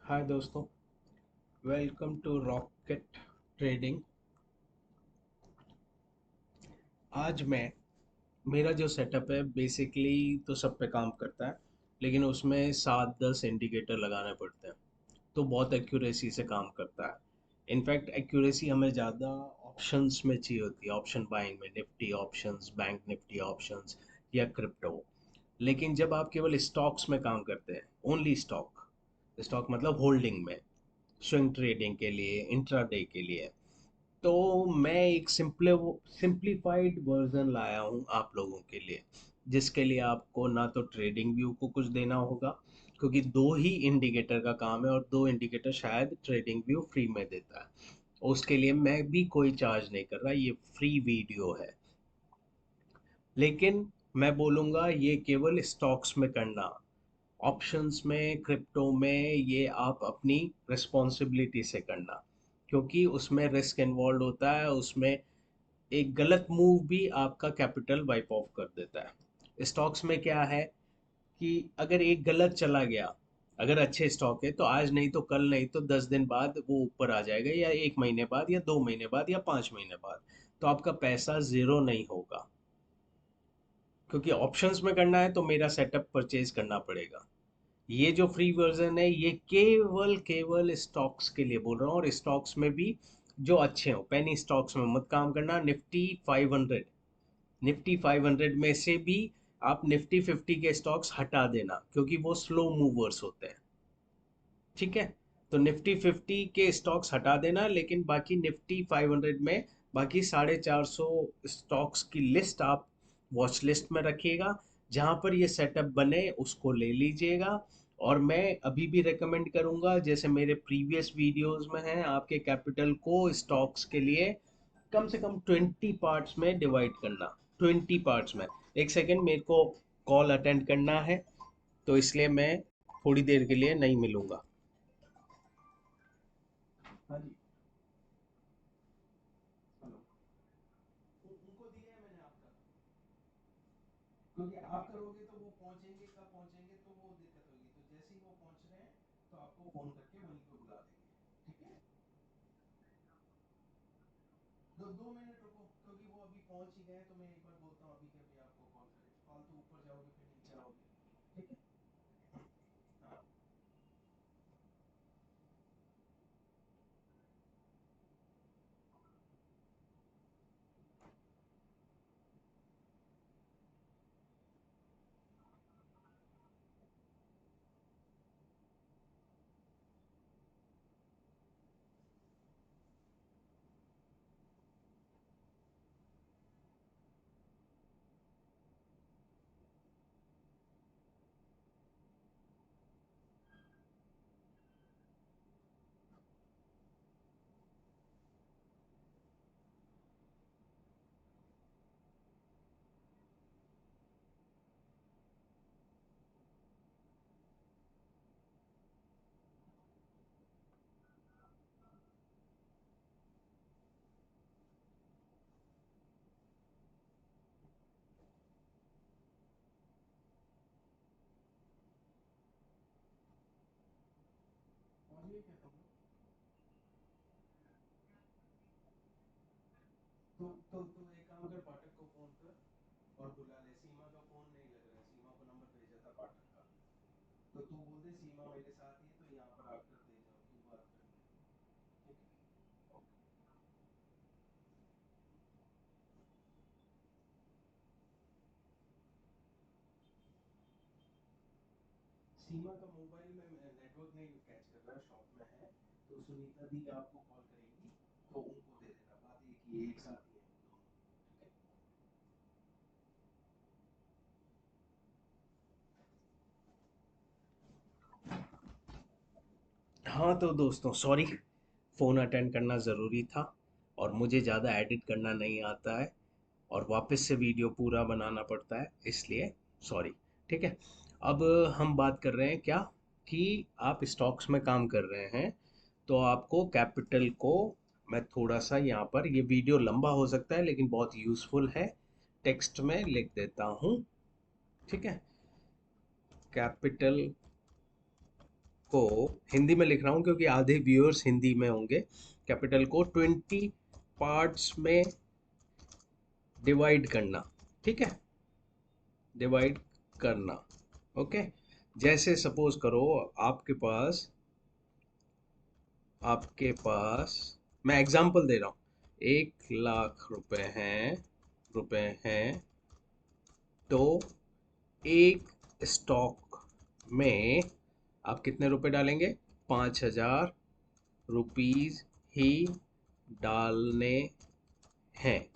हाय दोस्तों, welcome two rocket trading. आज मैं मेरा जो सेटअप है बेसिकली तो सब पे काम करता है, लेकिन उसमें 7-10 इंडिकेटर लगाने पड़ते हैं, तो बहुत एक्यूरेसी से काम करता है। इनफैक्ट एक्यूरेसी हमें ज़्यादा ऑप्शंस में चाहिए होती है, ऑप्शन बाइंग में, Nifty options, bank Nifty options या क्रिप्टो। लेकिन जब आप केवल स्टॉक्स में काम करते हैं, ओनली स्टॉक, स्टॉक मतलब होल्डिंग में, स्विंग ट्रेडिंग के लिए, इंट्राडे के लिए, तो मैं एक सिंप्लीफाइड वर्जन लाया हूँ आप लोगों के लिए, जिसके लिए आपको ना तो ट्रेडिंग व्यू को कुछ देना होगा, क्योंकि दो ही इंडिकेटर का काम है और दो इंडिकेटर शायद ट्रेडिंग व्यू फ्री में देता है। उसके लिए मैं भी कोई चार्ज नहीं कर रहा, ये फ्री वीडियो है। लेकिन मैं बोलूँगा ये केवल स्टॉक्स में करना, ऑप्शंस में, क्रिप्टो में ये आप अपनी रिस्पॉन्सिबिलिटी से करना, क्योंकि उसमें रिस्क इन्वॉल्व होता है। उसमें एक गलत मूव भी आपका कैपिटल वाइप ऑफ कर देता है। स्टॉक्स में क्या है कि अगर एक गलत चला गया, अगर अच्छे स्टॉक है तो आज नहीं तो कल, नहीं तो 10 दिन बाद वो ऊपर आ जाएगा, या 1 महीने बाद, या 2 महीने बाद, या 5 महीने बाद, तो आपका पैसा जीरो नहीं होगा। क्योंकि ऑप्शंस में करना है तो मेरा सेटअप परचेज करना पड़ेगा। ये जो फ्री वर्जन है ये केवल केवल स्टॉक्स के लिए बोल रहा हूँ, और स्टॉक्स में भी जो अच्छे हो। पेनी स्टॉक्स में मत काम करना। निफ्टी 500 में से भी आप निफ्टी 50 के स्टॉक्स हटा देना, क्योंकि वो स्लो मूवर्स होते हैं। ठीक है, तो निफ्टी 50 के स्टॉक्स हटा देना, लेकिन बाकी निफ्टी 500 में बाकी 450 स्टॉक्स की लिस्ट आप वॉच लिस्ट में रखिएगा। जहां पर ये सेटअप बने उसको ले लीजिएगा। और मैं अभी भी रेकमेंड करूंगा, जैसे मेरे प्रीवियस वीडियोस में है, आपके कैपिटल को स्टॉक्स के लिए कम से कम 20 पार्ट्स में डिवाइड करना। 20 पार्ट्स में। एक सेकेंड, मेरे को कॉल अटेंड करना है, तो इसलिए मैं थोड़ी देर के लिए नहीं मिलूंगा। हाँ जी, हेलो। उनको दिया है मैंने आपका, क्योंकि आप करोगे तो वो पहुंचेंगे, कब पहुंचेंगे तो वो दिक्कत होगी, तो जैसे ही वो पहुंच रहे हैं तो आपको फोन करके वहीं पे बुला देंगे। ठीक है, 2 मिनट रुको, क्योंकि वो अभी पहुंच ही गए, तो मैं एक बार बोलता हूँ अभी के अभी आपको कॉल करें, फालतू ऊपर जाओगे फिर नीचे आओगे। ठीक है, हाँ। पहुंच गए क्या तुम लोग? तो एक काम कर, पाठक को फोन कर और बुला ले। सीमा का फोन नहीं लग रहा है, सीमा को नंबर भेजा था पाठक का, तो तू बोल दे सीमा मेरे साथ ही है, तो यहाँ पर आकर दे जाओ, तू बात कर ले। ठीक है, ओके। सीमा का मोबाइल में नेटवर्क नहीं कैच कर रहा, शॉप में है, तो सुनीता दी आपको कॉल करेंगी, तो उनको दे देना, बात एक ही है, एक साथ ही है वो दोनों। ठीक है, हाँ तो दोस्तों सॉरी, फ़ोन अटेंड करना ज़रूरी था, और मुझे ज़्यादा एडिट करना नहीं आता है, और वापस से वीडियो पूरा बनाना पड़ता है, इसलिए सॉरी। ठीक है, अब हम बात कर रहे हैं क्या, कि आप स्टॉक्स में काम कर रहे हैं, तो आपको कैपिटल को, मैं थोड़ा सा यहाँ पर, ये वीडियो लंबा हो सकता है लेकिन बहुत यूज़फुल है, टेक्स्ट में लिख देता हूँ। ठीक है, कैपिटल को हिंदी में लिख रहा हूँ क्योंकि आधे व्यूअर्स हिंदी में होंगे। कैपिटल को 20 पार्ट्स में डिवाइड करना। ठीक है, डिवाइड करना। ओके, जैसे सपोज करो आपके पास आपके पास मैं एग्जांपल दे रहा हूँ, 1 लाख रुपए हैं तो एक स्टॉक में आप कितने रुपए डालेंगे? 5,000 रुपीज ही डालने हैं।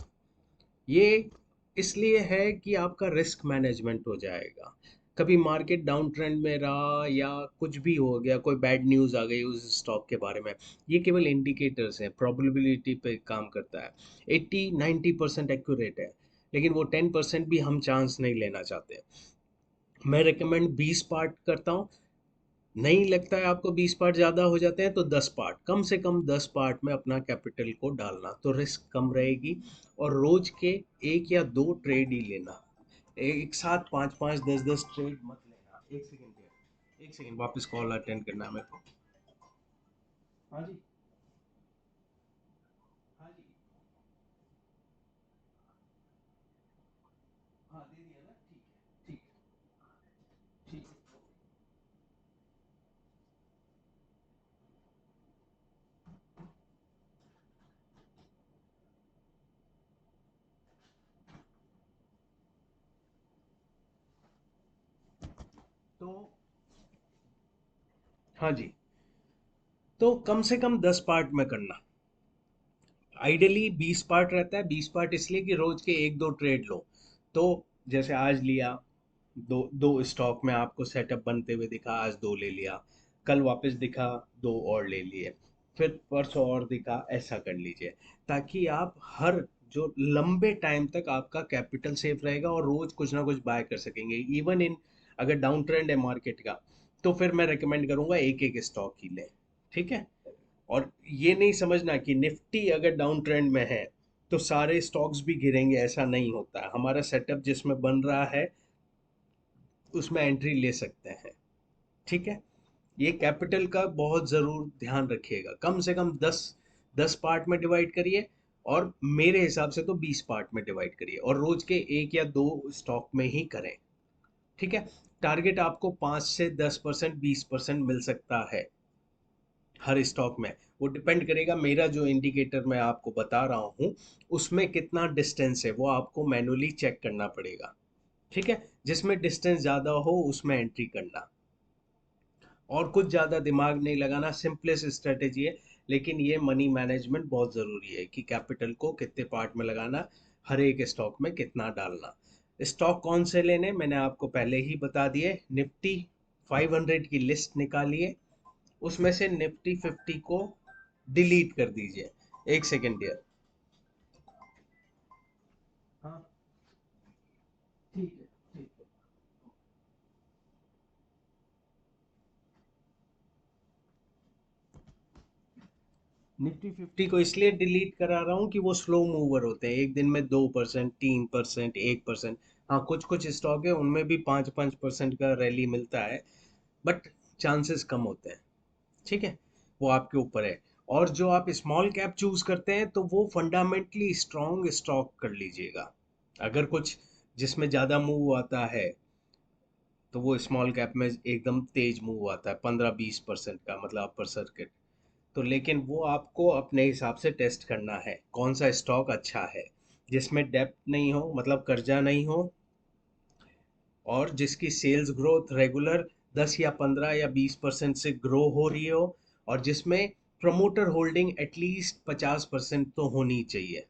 ये इसलिए है कि आपका रिस्क मैनेजमेंट हो जाएगा। कभी मार्केट डाउन ट्रेंड में रहा या कुछ भी हो गया, कोई बैड न्यूज़ आ गई उस स्टॉक के बारे में, ये केवल इंडिकेटर्स हैं, प्रोबेबिलिटी पे काम करता है। 80-90% एक्यूरेट है, लेकिन वो 10% भी हम चांस नहीं लेना चाहते। मैं रिकमेंड 20 पार्ट करता हूँ। नहीं लगता है आपको 20 पार्ट ज़्यादा हो जाते हैं तो 10 पार्ट, कम से कम 10 पार्ट में अपना कैपिटल को डालना, तो रिस्क कम रहेगी। और रोज के 1 या 2 ट्रेड ही लेना, एक साथ 5-5, 10-10 ट्रेड मत लेना। एक सेकेंड यार, एक सेकेंड, वापस कॉल अटेंड करना है मेरे को। हाँ जी, हाँ जी, हाँ दे दिया ना, ठीक है, ठीक है, ठीक है। तो हाँ जी, तो कम से कम 10 पार्ट में करना। आइडियली 20 पार्ट रहता है। 20 पार्ट इसलिए कि रोज के 1-2 ट्रेड लो। तो जैसे आज लिया, दो दो स्टॉक में आपको सेटअप बनते हुए दिखा, आज दो ले लिया, कल वापस दिखा, दो और ले लिए, फिर परसों और दिखा, ऐसा कर लीजिए, ताकि आप हर जो लंबे टाइम तक आपका कैपिटल सेफ रहेगा और रोज कुछ ना कुछ बाय कर सकेंगे। इवन इन अगर डाउन ट्रेंड है मार्केट का, तो फिर मैं रेकमेंड करूंगा एक एक स्टॉक ही लें। ठीक है, और ये नहीं समझना कि निफ्टी अगर डाउन ट्रेंड में है तो सारे स्टॉक्स भी गिरेंगे, ऐसा नहीं होता है। हमारा सेटअप जिसमें बन रहा है उसमें एंट्री ले सकते हैं। ठीक है, ये कैपिटल का बहुत ज़रूर ध्यान रखिएगा। कम से कम 10 10 पार्ट में डिवाइड करिए, और मेरे हिसाब से तो 20 पार्ट में डिवाइड करिए, और रोज के 1 या 2 स्टॉक में ही करें। ठीक है, टारगेट आपको 5 से 10%, 20% मिल सकता है हर स्टॉक में। वो डिपेंड करेगा, मेरा जो इंडिकेटर मैं आपको बता रहा हूँ उसमें कितना डिस्टेंस है, वो आपको मैनुअली चेक करना पड़ेगा। ठीक है, जिसमें डिस्टेंस ज़्यादा हो उसमें एंट्री करना, और कुछ ज़्यादा दिमाग नहीं लगाना, सिंपलेस्ट स्ट्रेटेजी है। लेकिन ये मनी मैनेजमेंट बहुत ज़रूरी है कि कैपिटल को कितने पार्ट में लगाना, हर एक स्टॉक में कितना डालना। स्टॉक कौन से लेने मैंने आपको पहले ही बता दिए। निफ्टी 500 की लिस्ट निकालिए, उसमें से निफ्टी 50 को डिलीट कर दीजिए। एक सेकेंड यार। हाँ, ठीक है, ठीक है। निफ्टी 50 को इसलिए डिलीट करा रहा हूँ कि वो स्लो मूवर होते हैं, एक दिन में 2%, 3%, 1%। हाँ, कुछ कुछ स्टॉक है उनमें भी 5-5% का रैली मिलता है, बट चांसेस कम होते हैं। ठीक है, वो आपके ऊपर है। और जो आप स्मॉल कैप चूज करते हैं तो वो फंडामेंटली स्ट्रॉन्ग स्टॉक कर लीजिएगा। अगर कुछ जिसमें ज़्यादा मूव आता है तो वो स्मॉल कैप में एकदम तेज मूव आता है, 15-20% का, मतलब अपर सर्किट। तो लेकिन वो आपको अपने हिसाब से टेस्ट करना है कौन सा स्टॉक अच्छा है, जिसमें डेप्थ नहीं हो, मतलब कर्जा नहीं हो, और जिसकी सेल्स ग्रोथ रेगुलर 10 या 15 या 20% से ग्रो हो रही हो, और जिसमें प्रमोटर होल्डिंग एटलीस्ट 50% तो होनी चाहिए।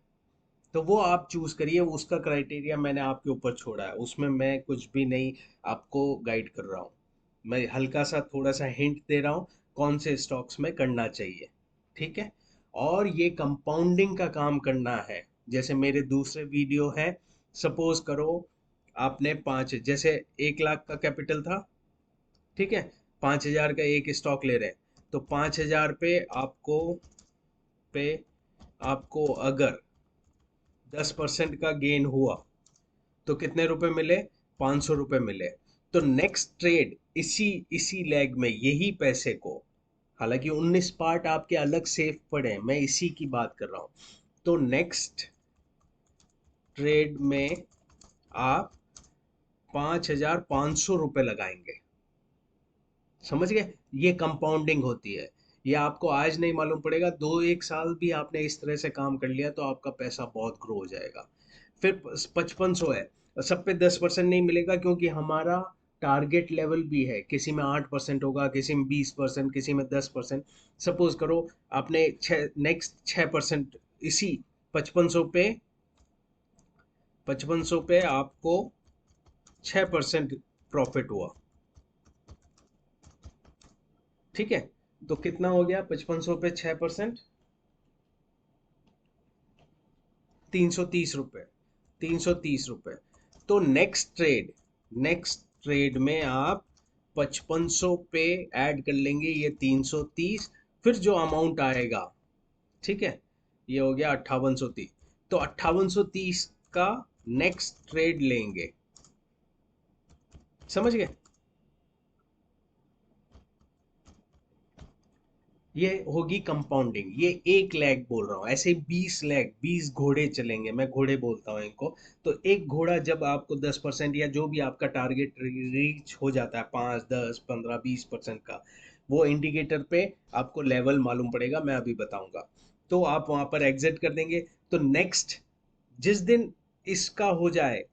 तो वो आप चूज करिए, उसका क्राइटेरिया मैंने आपके ऊपर छोड़ा है, उसमें मैं कुछ भी नहीं आपको गाइड कर रहा हूँ। मैं हल्का सा थोड़ा सा हिंट दे रहा हूँ कौन से स्टॉक्स में करना चाहिए। ठीक है, और ये कंपाउंडिंग का काम करना है। जैसे मेरे दूसरे वीडियो है, सपोज करो आपने पाँच, जैसे 1 लाख का कैपिटल था, ठीक है, 5,000 का एक स्टॉक ले रहे हैं, तो 5,000 पे आपको अगर 10% का गेन हुआ तो कितने रुपए मिले? 500 रुपये मिले। तो नेक्स्ट ट्रेड इसी इसी लेग में यही पैसे को, हालांकि 19 पार्ट आपके अलग सेफ पड़े हैं, मैं इसी की बात कर रहा हूं। तो नेक्स्ट ट्रेड में आप 5,500 रुपये लगाएंगे। समझ गए? ये कंपाउंडिंग होती है। ये आपको आज नहीं मालूम पड़ेगा, 2-1 साल भी आपने इस तरह से काम कर लिया तो आपका पैसा बहुत ग्रो हो जाएगा। फिर 5500 है। सब पे 10% नहीं मिलेगा, क्योंकि हमारा टारगेट लेवल भी है। किसी में 8% होगा, किसी में 20%, किसी में 10%। सपोज करो आपने नेक्स्ट 6% इसी 5500 पे 5500 पे आपको 6% प्रॉफिट हुआ। ठीक है, तो कितना हो गया 5500 पे 6%? 330 रुपये। 330 रुपये। तो नेक्स्ट ट्रेड में आप 5500 पे ऐड कर लेंगे ये 330। फिर जो अमाउंट आएगा, ठीक है, ये हो गया 5830। तो 5830 का नेक्स्ट ट्रेड लेंगे। समझ गए? ये होगी कंपाउंडिंग। ये एक लेग बोल रहा हूँ, ऐसे 20 लेग, 20 घोड़े चलेंगे, मैं घोड़े बोलता हूँ इनको। तो एक घोड़ा जब आपको 10% या जो भी आपका टारगेट रीच हो जाता है, 5, 10, 15, 20% का, वो इंडिकेटर पे आपको लेवल मालूम पड़ेगा, मैं अभी बताऊंगा। तो आप वहां पर एग्जिट कर देंगे। तो नेक्स्ट जिस दिन इसका हो जाए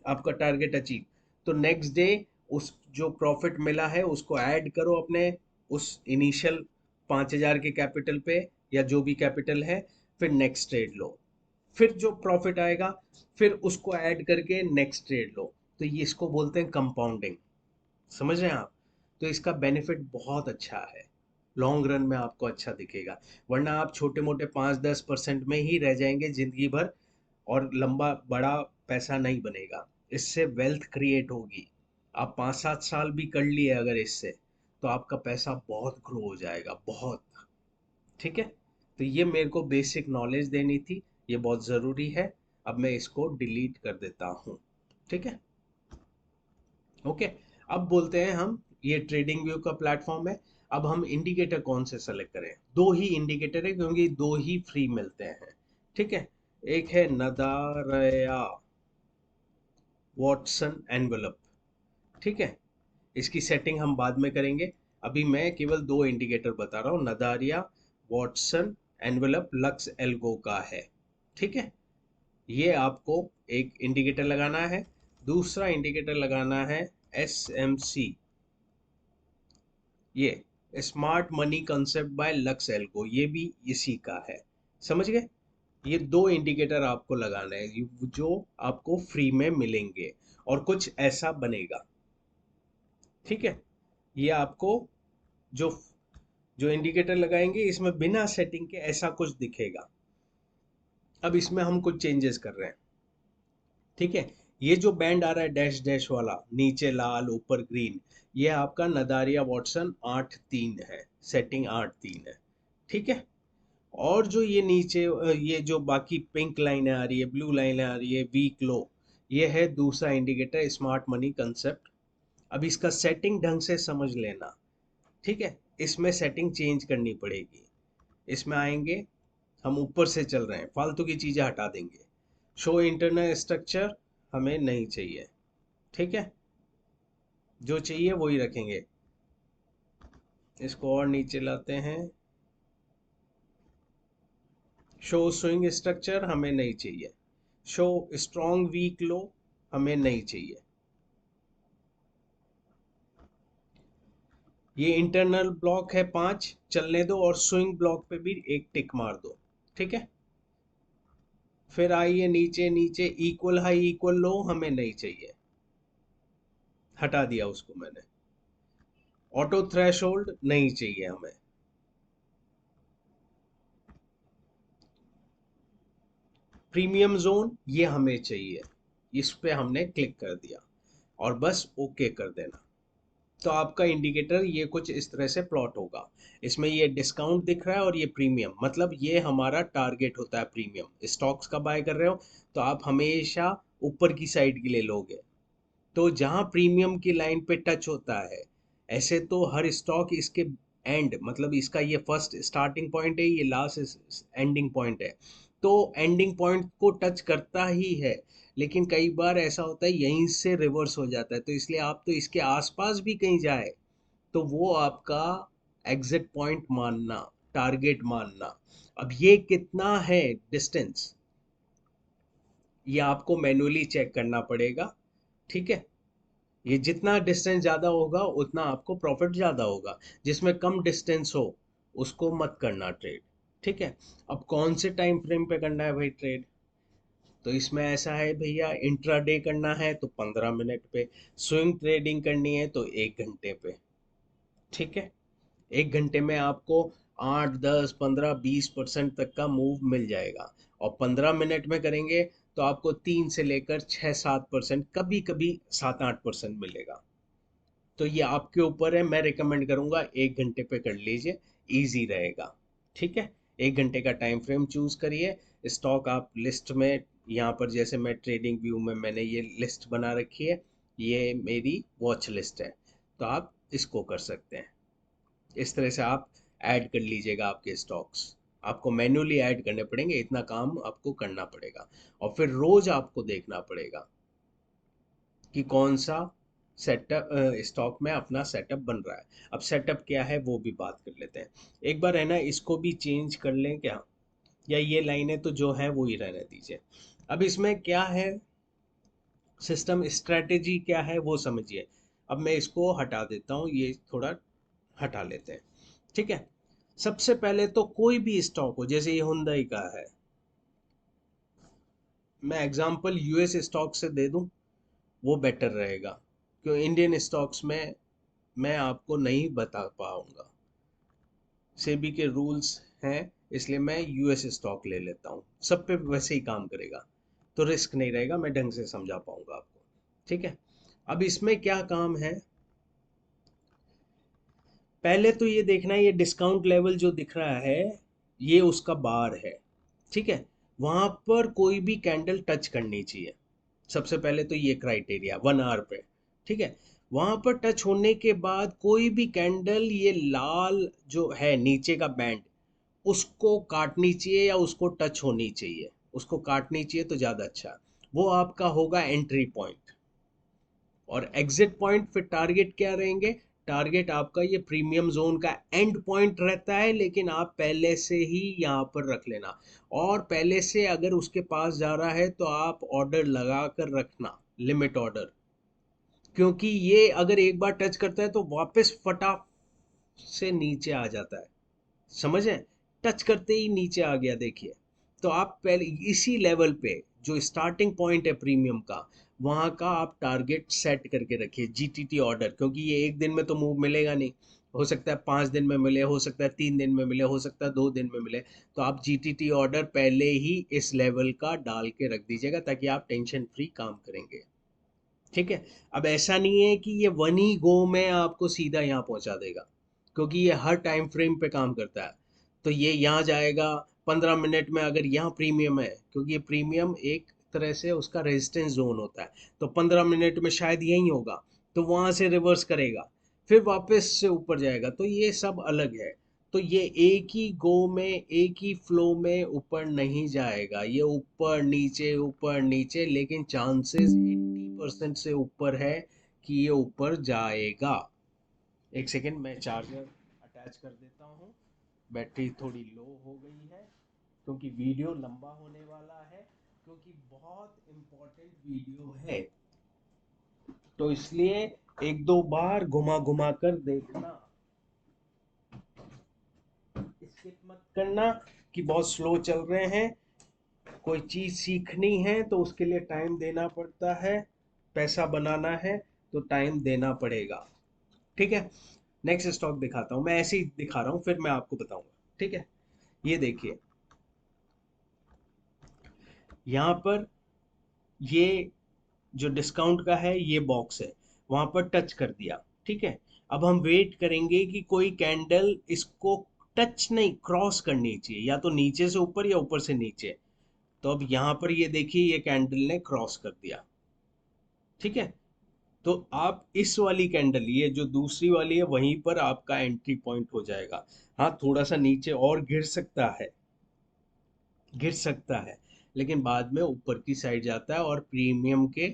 आपका टारगेट अचीव, तो नेक्स्ट डे उस जो प्रॉफिट मिला है उसको ऐड करो अपने उस इनिशियल 5,000 के कैपिटल पे, या जो भी कैपिटल है। फिर नेक्स्ट ट्रेड लो। फिर जो प्रॉफिट आएगा, फिर उसको ऐड करके नेक्स्ट ट्रेड लो। तो ये इसको बोलते हैं कंपाउंडिंग। समझ रहे हैं आप? तो इसका बेनिफिट बहुत अच्छा है, लॉन्ग रन में आपको अच्छा दिखेगा। वरना आप छोटे मोटे 5-10% में ही रह जाएंगे जिंदगी भर, और लंबा बड़ा पैसा नहीं बनेगा। इससे वेल्थ क्रिएट होगी। आप 5-7 साल भी कर लिए अगर इससे, तो आपका पैसा बहुत ग्रो हो जाएगा, बहुत। ठीक है, तो ये मेरे को बेसिक नॉलेज देनी थी, ये बहुत ज़रूरी है। अब मैं इसको डिलीट कर देता हूँ। ठीक है, ओके। अब बोलते हैं हम, ये ट्रेडिंग व्यू का प्लेटफॉर्म है। अब हम इंडिकेटर कौन से सेलेक्ट करें? दो ही इंडिकेटर है, क्योंकि दो ही फ्री मिलते हैं। ठीक है, एक है नदारया वॉटसन एनवेलप। ठीक है, इसकी सेटिंग हम बाद में करेंगे। अभी मैं केवल दो इंडिकेटर बता रहा हूँ, नदारिया वॉटसन एनवेलप लक्स एल्गो का है। ठीक है, ये आपको एक इंडिकेटर लगाना है। दूसरा इंडिकेटर लगाना है एस एम सी, ये smart money concept by lux algo, ये भी इसी का है। समझ गए? ये दो इंडिकेटर आपको लगाना है, जो आपको फ्री में मिलेंगे, और कुछ ऐसा बनेगा। ठीक है, ये आपको जो जो इंडिकेटर लगाएंगे इसमें बिना सेटिंग के ऐसा कुछ दिखेगा। अब इसमें हम कुछ चेंजेस कर रहे हैं। ठीक है, ये जो बैंड आ रहा है डैश डैश वाला, नीचे लाल ऊपर ग्रीन, ये आपका नदारिया वॉटसन 8-3 है, सेटिंग 8-3 है। ठीक है, और जो ये नीचे ये जो बाकी पिंक लाइनें आ रही है, ब्लू लाइनें आ रही है, वीक लो, ये है दूसरा इंडिकेटर स्मार्ट मनी कंसेप्ट। अब इसका सेटिंग ढंग से समझ लेना। ठीक है, इसमें सेटिंग चेंज करनी पड़ेगी। इसमें आएंगे, हम ऊपर से चल रहे हैं, फालतू की चीज़ें हटा देंगे। शो इंटरनल स्ट्रक्चर हमें नहीं चाहिए। ठीक है, जो चाहिए वही रखेंगे। इसको और नीचे लाते हैं। शो स्विंग स्ट्रक्चर हमें नहीं चाहिए। शो स्ट्रॉन्ग वीक लो हमें नहीं चाहिए। ये इंटरनल ब्लॉक है 5, चलने दो, और स्विंग ब्लॉक पे भी एक टिक मार दो। ठीक है, फिर आइए नीचे नीचे, इक्वल हाई इक्वल लो हमें नहीं चाहिए, हटा दिया उसको मैंने। ऑटो थ्रेशोल्ड नहीं चाहिए हमें। प्रीमियम जोन ये हमें चाहिए, इस पे हमने क्लिक कर दिया, और बस ओके कर देना। तो आपका इंडिकेटर ये कुछ इस तरह से प्लॉट होगा। इसमें ये डिस्काउंट दिख रहा है, और ये प्रीमियम, मतलब ये हमारा टारगेट होता है। प्रीमियम स्टॉक्स का बाय कर रहे हो तो आप हमेशा ऊपर की साइड के लिए लोगे। तो जहां प्रीमियम की लाइन पे टच होता है, ऐसे तो हर स्टॉक इसके एंड, मतलब इसका ये फर्स्ट स्टार्टिंग पॉइंट है, ये लास्ट एंडिंग पॉइंट है, तो एंडिंग पॉइंट को टच करता ही है। लेकिन कई बार ऐसा होता है यहीं से रिवर्स हो जाता है, तो इसलिए आप तो इसके आसपास भी कहीं जाए तो वो आपका एग्जिट पॉइंट मानना, टारगेट मानना। अब ये कितना है डिस्टेंस, ये आपको मैन्युअली चेक करना पड़ेगा। ठीक है, ये जितना डिस्टेंस ज़्यादा होगा उतना आपको प्रॉफिट ज़्यादा होगा। जिसमें कम डिस्टेंस हो उसको मत करना ट्रेड। ठीक है, अब कौन से टाइम फ्रेम पे करना है भाई ट्रेड, तो इसमें ऐसा है भैया, इंट्राडे करना है तो 15 मिनट पे, स्विंग ट्रेडिंग करनी है तो 1 घंटे पे। ठीक है, 1 घंटे में आपको 8, 10, 15, 20% तक का मूव मिल जाएगा। और 15 मिनट में करेंगे तो आपको 3 से लेकर 6, 7%, कभी कभी 7, 8% मिलेगा। तो ये आपके ऊपर है, मैं रिकमेंड करूंगा 1 घंटे पे कर लीजिए, इजी रहेगा। ठीक है, 1 घंटे का टाइम फ्रेम चूज करिए। स्टॉक आप लिस्ट में, यहाँ पर जैसे मैं ट्रेडिंग व्यू में मैंने ये लिस्ट बना रखी है, ये मेरी वॉच लिस्ट है, तो आप इसको कर सकते हैं। इस तरह से आप ऐड कर लीजिएगा आपके स्टॉक्स। आपको मैन्युअली ऐड करने पड़ेंगे, इतना काम आपको करना पड़ेगा। और फिर रोज आपको देखना पड़ेगा कि कौन सा सेटअप स्टॉक में अपना सेटअप बन रहा है। अब सेटअप क्या है वो भी बात कर लेते हैं। एक बार है ना, इसको भी चेंज कर लें क्या, या ये लाइनें तो जो है वो ही रहने दीजिए। अब इसमें क्या है, सिस्टम स्ट्रेटेजी क्या है वो समझिए। अब मैं इसको हटा देता हूँ, ये थोड़ा हटा लेते हैं। ठीक है, सबसे पहले तो कोई भी स्टॉक हो, जैसे ये हुंडई का है, मैं एग्जांपल यूएस स्टॉक से दे दूं, वो बेटर रहेगा। क्यों, इंडियन स्टॉक्स में मैं आपको नहीं बता पाऊंगा, सेबी के रूल्स हैं, इसलिए मैं यूएस स्टॉक ले लेता हूँ, सब पे वैसे ही काम करेगा, तो रिस्क नहीं रहेगा, मैं ढंग से समझा पाऊंगा आपको। ठीक है, अब इसमें क्या काम है, पहले तो ये देखना है, ये डिस्काउंट लेवल जो दिख रहा है ये उसका बार है। ठीक है, वहां पर कोई भी कैंडल टच करनी चाहिए, सबसे पहले तो ये क्राइटेरिया 1 आवर पे। ठीक है, वहां पर टच होने के बाद कोई भी कैंडल, ये लाल जो है नीचे का बैंड, उसको काटनी चाहिए या उसको टच होनी चाहिए, उसको काटनी चाहिए तो ज्यादा अच्छा, वो आपका होगा एंट्री पॉइंट। और एग्जिट पॉइंट फिर टारगेट क्या रहेंगे, टारगेट आपका ये प्रीमियम जोन का एंड पॉइंट रहता है, लेकिन आप पहले से ही यहाँ पर रख लेना। और पहले से अगर उसके पास जा रहा है तो आप ऑर्डर लगा कर रखना, लिमिट ऑर्डर, क्योंकि ये अगर एक बार टच करता है तो वापस फटा से नीचे आ जाता है। समझे, टच करते ही नीचे आ गया देखिए। तो आप पहले इसी लेवल पे, जो स्टार्टिंग पॉइंट है प्रीमियम का, वहां का आप टारगेट सेट करके रखिए, जीटीटी ऑर्डर, क्योंकि ये एक दिन में तो मूव मिलेगा नहीं, हो सकता है 5 दिन में मिले, हो सकता है 3 दिन में मिले, हो सकता है 2 दिन में मिले। तो आप जीटीटी ऑर्डर पहले ही इस लेवल का डाल के रख दीजिएगा, ताकि आप टेंशन फ्री काम करेंगे। ठीक है, अब ऐसा नहीं है कि ये वन ही गो में आपको सीधा यहाँ पहुंचा देगा, क्योंकि ये हर टाइम फ्रेम पे काम करता है। तो ये यहाँ जाएगा 15 मिनट में, अगर यहाँ प्रीमियम है, क्योंकि ये प्रीमियम एक तरह से उसका रेजिस्टेंस जोन होता है, तो 15 मिनट में शायद यही होगा, तो वहां से रिवर्स करेगा, फिर वापस से ऊपर जाएगा, तो ये सब अलग है। तो ये एक ही गो में, एक ही फ्लो में ऊपर नहीं जाएगा, ये ऊपर नीचे, लेकिन चांसेस 80% से ऊपर है कि ये ऊपर जाएगा। एक सेकेंड, मैं चार्जर अटैच कर देता हूँ, बैटरी थोड़ी लो हो गई है, क्योंकि वीडियो लंबा होने वाला है, क्योंकि बहुत इम्पोर्टेंट वीडियो है, तो इसलिए एक दो बार घुमा घुमा कर देखना, स्किप मत करना कि बहुत स्लो चल रहे हैं। कोई चीज सीखनी है तो उसके लिए टाइम देना पड़ता है, पैसा बनाना है तो टाइम देना पड़ेगा। ठीक है, नेक्स्ट स्टॉक दिखाता हूँ, मैं ऐसे ही दिखा रहा हूँ, फिर मैं आपको बताऊंगा। ठीक है, ये देखिए, यहाँ पर ये जो डिस्काउंट का है ये बॉक्स है, वहां पर टच कर दिया। ठीक है, अब हम वेट करेंगे कि कोई कैंडल इसको टच नहीं, क्रॉस करनी चाहिए, या तो नीचे से ऊपर या ऊपर से नीचे। तो अब यहाँ पर ये देखिए, ये कैंडल ने क्रॉस कर दिया। ठीक है, तो आप इस वाली कैंडल, ये जो दूसरी वाली है, वहीं पर आपका एंट्री पॉइंट हो जाएगा। हाँ, थोड़ा सा नीचे और गिर सकता है, गिर सकता है, लेकिन बाद में ऊपर की साइड जाता है और प्रीमियम के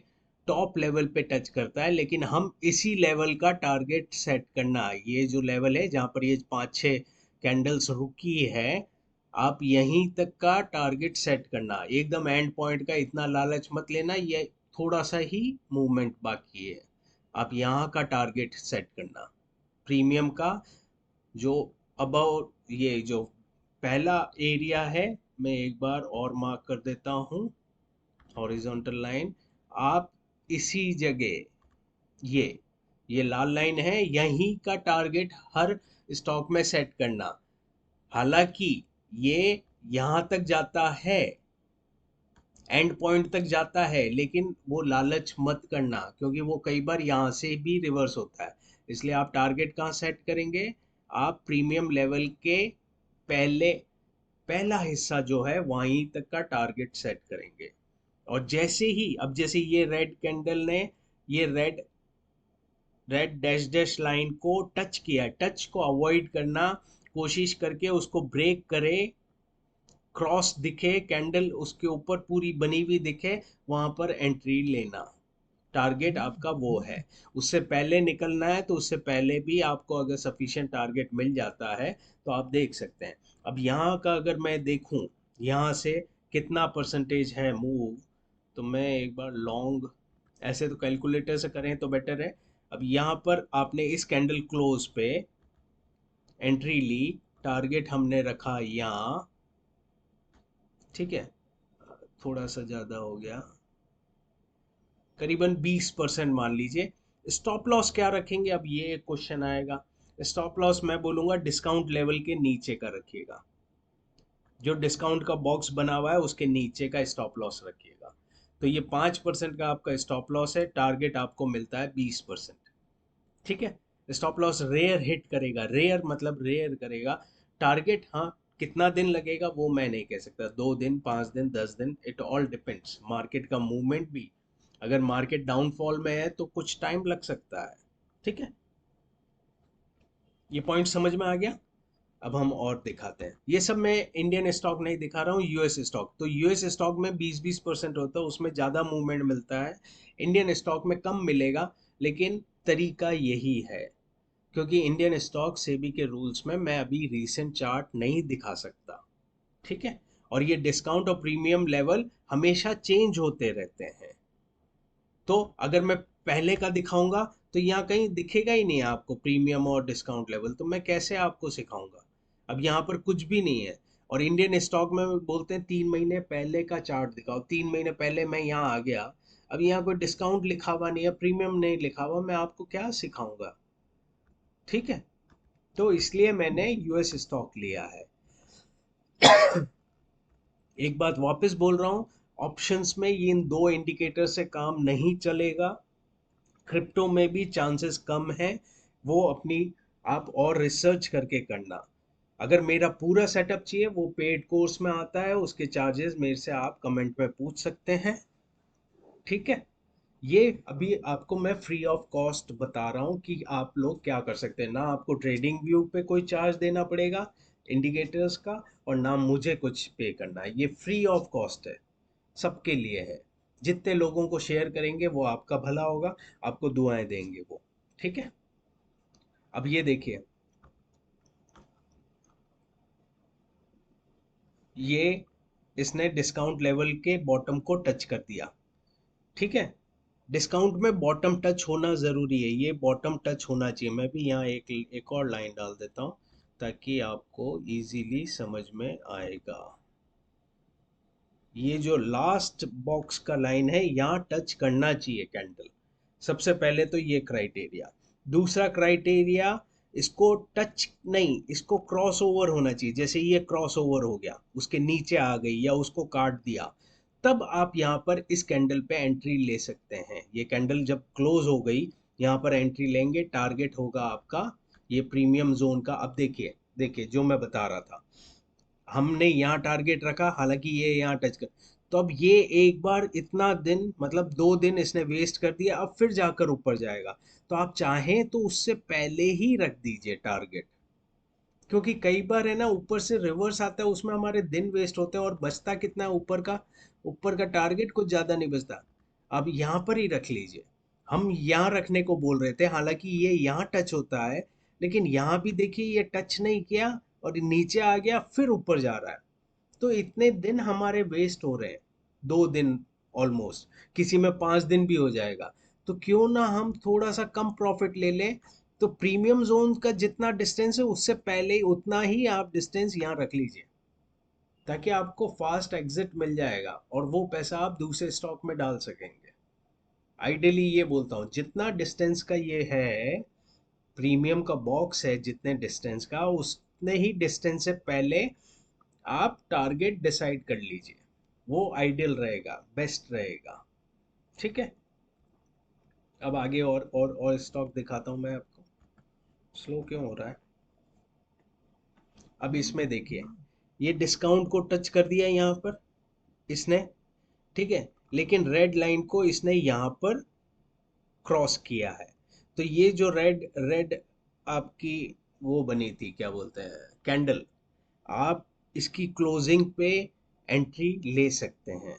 टॉप लेवल पे टच करता है। लेकिन हम इसी लेवल का टारगेट सेट करना है। ये जो लेवल है जहाँ पर ये 5-6 कैंडल्स रुकी है, आप यहीं तक का टारगेट सेट करना। एकदम एंड पॉइंट का इतना लालच मत लेना, ये थोड़ा सा ही मूवमेंट बाकी है। आप यहाँ का टारगेट सेट करना, प्रीमियम का, जो अबाउट ये जो पहला एरिया है, मैं एक बार और मार्क कर देता हूँ, हॉरिजॉन्टल लाइन। आप इसी जगह, ये ये लाल लाइन है, यहीं का टारगेट हर स्टॉक में सेट करना। हालांकि ये यहाँ तक जाता है, एंड पॉइंट तक जाता है, लेकिन वो लालच मत करना, क्योंकि वो कई बार यहाँ से भी रिवर्स होता है। इसलिए आप टारगेट कहाँ सेट करेंगे? आप प्रीमियम लेवल के पहले, पहला हिस्सा जो है वहीं तक का टारगेट सेट करेंगे। और जैसे ही, अब जैसे ये रेड कैंडल ने ये red red dash dash line को टच किया, टच को अवॉइड करना, कोशिश करके उसको ब्रेक करे, क्रॉस दिखे, कैंडल उसके ऊपर पूरी बनी हुई दिखे, वहां पर एंट्री लेना। टारगेट आपका वो है। उससे पहले निकलना है तो उससे पहले भी आपको अगर सफिशिएंट टारगेट मिल जाता है तो आप देख सकते हैं। अब यहाँ का अगर मैं देखूं, यहाँ से कितना परसेंटेज है मूव, तो मैं एक बार लॉन्ग, ऐसे तो कैलकुलेटर से करें तो बेटर है। अब यहाँ पर आपने इस कैंडल क्लोज पे एंट्री ली, टारगेट हमने रखा यहाँ, ठीक है, थोड़ा सा ज़्यादा हो गया, करीबन 20% मान लीजिए। स्टॉप लॉस क्या रखेंगे? अब ये एक क्वेश्चन आएगा। स्टॉप लॉस मैं बोलूंगा डिस्काउंट लेवल के नीचे का रखिएगा, जो डिस्काउंट का बॉक्स बना हुआ है उसके नीचे का स्टॉप लॉस रखिएगा। तो ये 5% का आपका स्टॉप लॉस है, टारगेट आपको मिलता है 20%। ठीक है, स्टॉप लॉस रेयर हिट करेगा, रेयर मतलब रेयर करेगा। टारगेट, हाँ, कितना दिन लगेगा वो मैं नहीं कह सकता, 2 दिन, 5 दिन, 10 दिन, इट ऑल डिपेंड्स मार्केट का मूवमेंट भी। अगर मार्केट डाउनफॉल में है तो कुछ टाइम लग सकता है। ठीक है, ये पॉइंट समझ में आ गया। अब हम और दिखाते हैं। ये सब मैं इंडियन स्टॉक नहीं दिखा रहा हूँ, यूएस स्टॉक। तो यूएस स्टॉक में 20-20% होता है, उसमें ज़्यादा मूवमेंट मिलता है। इंडियन स्टॉक में कम मिलेगा, लेकिन तरीका यही है, क्योंकि इंडियन स्टॉक सेबी के रूल्स में मैं अभी रीसेंट चार्ट नहीं दिखा सकता। ठीक है, और ये डिस्काउंट और प्रीमियम लेवल हमेशा चेंज होते रहते हैं। तो अगर मैं पहले का दिखाऊंगा तो यहाँ कहीं दिखेगा ही नहीं आपको प्रीमियम और डिस्काउंट लेवल, तो मैं कैसे आपको सिखाऊंगा? अब यहाँ पर कुछ भी नहीं है। और इंडियन स्टॉक में बोलते हैं 3 महीने पहले का चार्ट दिखाओ, 3 महीने पहले मैं यहाँ आ गया, अब यहाँ कोई डिस्काउंट लिखा हुआ नहीं है, प्रीमियम नहीं लिखा हुआ, मैं आपको क्या सिखाऊंगा? ठीक है, तो इसलिए मैंने यूएस स्टॉक लिया है। एक बात वापस बोल रहा हूँ, ऑप्शंस में ये इन दो इंडिकेटर से काम नहीं चलेगा। क्रिप्टो में भी चांसेस कम है, वो अपनी आप और रिसर्च करके करना। अगर मेरा पूरा सेटअप चाहिए, वो पेड कोर्स में आता है, उसके चार्जेस मेरे से आप कमेंट में पूछ सकते हैं। ठीक है, ये अभी आपको मैं फ्री ऑफ कॉस्ट बता रहा हूँ कि आप लोग क्या कर सकते हैं। ना आपको ट्रेडिंग व्यू पे कोई चार्ज देना पड़ेगा इंडिकेटर्स का, और ना मुझे कुछ पे करना है, ये फ्री ऑफ कॉस्ट है, सबके लिए है। जितने लोगों को शेयर करेंगे वो आपका भला होगा, आपको दुआएं देंगे वो। ठीक है, अब ये देखिए, ये इसने डिस्काउंट लेवल के बॉटम को टच कर दिया। ठीक है, डिस्काउंट में बॉटम टच होना ज़रूरी है, ये बॉटम टच होना चाहिए। मैं भी यहाँ एक और लाइन डाल देता हूँ ताकि आपको इजीली समझ में आएगा। ये जो लास्ट बॉक्स का लाइन है, यहाँ टच करना चाहिए कैंडल। सबसे पहले तो ये क्राइटेरिया। दूसरा क्राइटेरिया, इसको टच नहीं, इसको क्रॉस ओवर होना चाहिए। जैसे ये क्रॉस ओवर हो गया, उसके नीचे आ गई या उसको काट दिया, तब आप यहाँ पर इस कैंडल पे एंट्री ले सकते हैं। ये कैंडल जब क्लोज हो गई, यहाँ पर एंट्री लेंगे, टारगेट होगा आपका ये प्रीमियम जोन का। अब देखिए, देखिए जो मैं बता रहा था, हमने यहाँ टारगेट रखा, हालांकि ये यहाँ टच कर, तो अब ये एक बार इतना दिन मतलब 2 दिन इसने वेस्ट कर दिया, अब फिर जाकर ऊपर जाएगा। तो आप चाहें तो उससे पहले ही रख दीजिए टारगेट, क्योंकि कई बार है ना ऊपर से रिवर्स आता है, उसमें हमारे दिन वेस्ट होते हैं और बचता कितना है ऊपर का टारगेट कुछ ज्यादा नहीं बचता। अब यहाँ पर ही रख लीजिए। हम यहाँ रखने को बोल रहे थे, हालांकि ये यहाँ टच होता है, लेकिन यहाँ भी देखिए ये टच नहीं किया और नीचे आ गया फिर ऊपर जा रहा है। तो इतने दिन हमारे वेस्ट हो रहे हैं, 2 दिन ऑलमोस्ट, किसी में 5 दिन भी हो जाएगा। तो क्यों ना हम थोड़ा सा कम प्रॉफिट ले लें। तो प्रीमियम जोन का जितना डिस्टेंस है उससे पहले ही उतना ही आप डिस्टेंस यहाँ रख लीजिए, ताकि आपको फास्ट एग्जिट मिल जाएगा और वो पैसा आप दूसरे स्टॉक में डाल सकेंगे। आइडियली ये बोलता हूँ, जितना डिस्टेंस का ये है, प्रीमियम का बॉक्स है जितने डिस्टेंस का, उतने ही डिस्टेंस से पहले आप टारगेट डिसाइड कर लीजिए। वो आइडियल रहेगा, बेस्ट रहेगा। ठीक है। अब आगे और स्टॉक दिखाता हूं मैं आपको। स्लो क्यों हो रहा है? अब इसमें देखिए, ये डिस्काउंट को टच कर दिया यहाँ पर इसने, ठीक है, लेकिन रेड लाइन को इसने यहाँ पर क्रॉस किया है। तो ये जो रेड रेड आपकी वो बनी थी, क्या बोलते हैं, कैंडल, आप इसकी क्लोजिंग पे एंट्री ले सकते हैं।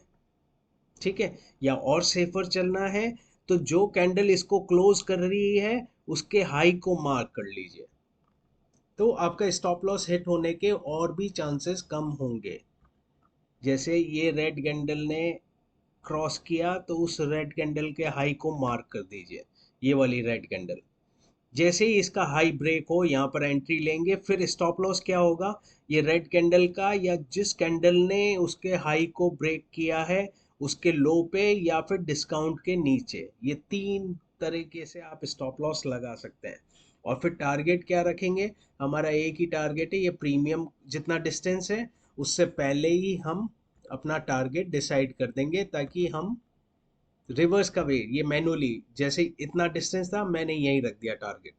ठीक है। या और सेफर चलना है तो जो कैंडल इसको क्लोज कर रही है उसके हाई को मार्क कर लीजिए, तो आपका स्टॉप लॉस हिट होने के और भी चांसेस कम होंगे। जैसे ये रेड कैंडल ने क्रॉस किया तो उस रेड कैंडल के हाई को मार्क कर दीजिए, ये वाली रेड कैंडल। जैसे ही इसका हाई ब्रेक हो यहाँ पर एंट्री लेंगे, फिर स्टॉप लॉस क्या होगा, ये रेड कैंडल का या जिस कैंडल ने उसके हाई को ब्रेक किया है उसके लो पे या फिर डिस्काउंट के नीचे, ये 3 तरीके से आप स्टॉप लॉस लगा सकते हैं। और फिर टारगेट क्या रखेंगे, हमारा एक ही टारगेट है, ये प्रीमियम जितना डिस्टेंस है उससे पहले ही हम अपना टारगेट डिसाइड कर देंगे, ताकि हम रिवर्स का वे, ये मैनुअली जैसे इतना डिस्टेंस था मैंने यहीं रख दिया टारगेट,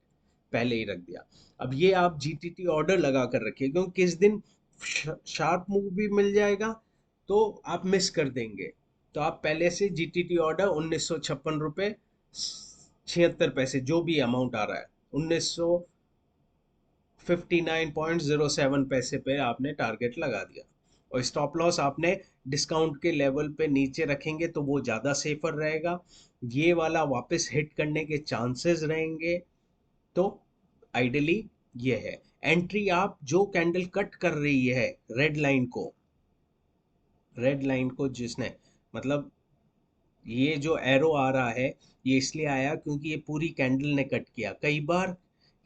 पहले ही रख दिया। अब ये आप जीटीटी ऑर्डर लगा कर रखिए, क्योंकि किस दिन शार्प मूव भी मिल जाएगा तो आप मिस कर देंगे। तो आप पहले से जीटीटी ऑर्डर 1956 रुपये 76 पैसे जो भी अमाउंट आ रहा है, 1959.07 पैसे आपने टारगेट लगा दिया। और स्टॉप लॉस आपने डिस्काउंट के लेवल पे नीचे रखेंगे तो वो ज़्यादा सेफर रहेगा, ये वाला वापस हिट करने के चांसेस रहेंगे। तो आइडियली ये है, एंट्री आप जो कैंडल कट कर रही है रेड लाइन को जिसने, मतलब ये जो एरो आ रहा है ये इसलिए आया क्योंकि ये पूरी कैंडल ने कट किया। कई बार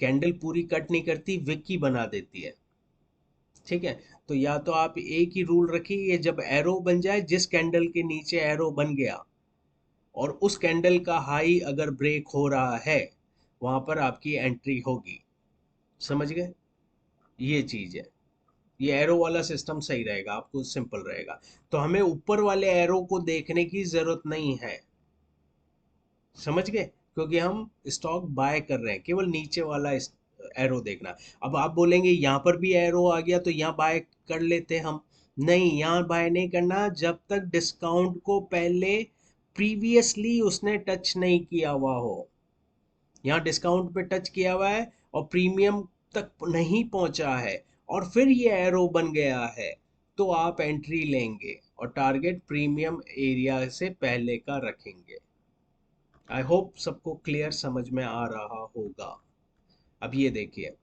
कैंडल पूरी कट नहीं करती, विकी बना देती है। ठीक है। तो या तो आप एक ही रूल रखिए, ये जब एरो बन जाए, जिस कैंडल के नीचे एरो बन गया और उस कैंडल का हाई अगर ब्रेक हो रहा है, वहां पर आपकी एंट्री होगी। समझ गए? ये चीज है, ये एरो वाला सिस्टम सही रहेगा, आपको सिंपल रहेगा। तो हमें ऊपर वाले एरो को देखने की जरूरत नहीं है, समझ गए, क्योंकि हम स्टॉक बाय कर रहे हैं, केवल नीचे वाला एरो देखना। अब आप बोलेंगे यहाँ पर भी एरो आ गया तो यहाँ बाय कर लेते हम। नहीं, यहाँ बाय नहीं करना जब तक डिस्काउंट को पहले प्रीवियसली उसने टच नहीं किया हुआ हो। यहाँ डिस्काउंट पे टच किया हुआ है और प्रीमियम तक नहीं पहुंचा है और फिर ये एरो बन गया है, तो आप एंट्री लेंगे और टारगेट प्रीमियम एरिया से पहले का रखेंगे। आई होप सबको क्लियर समझ में आ रहा होगा। अब ये देखिए,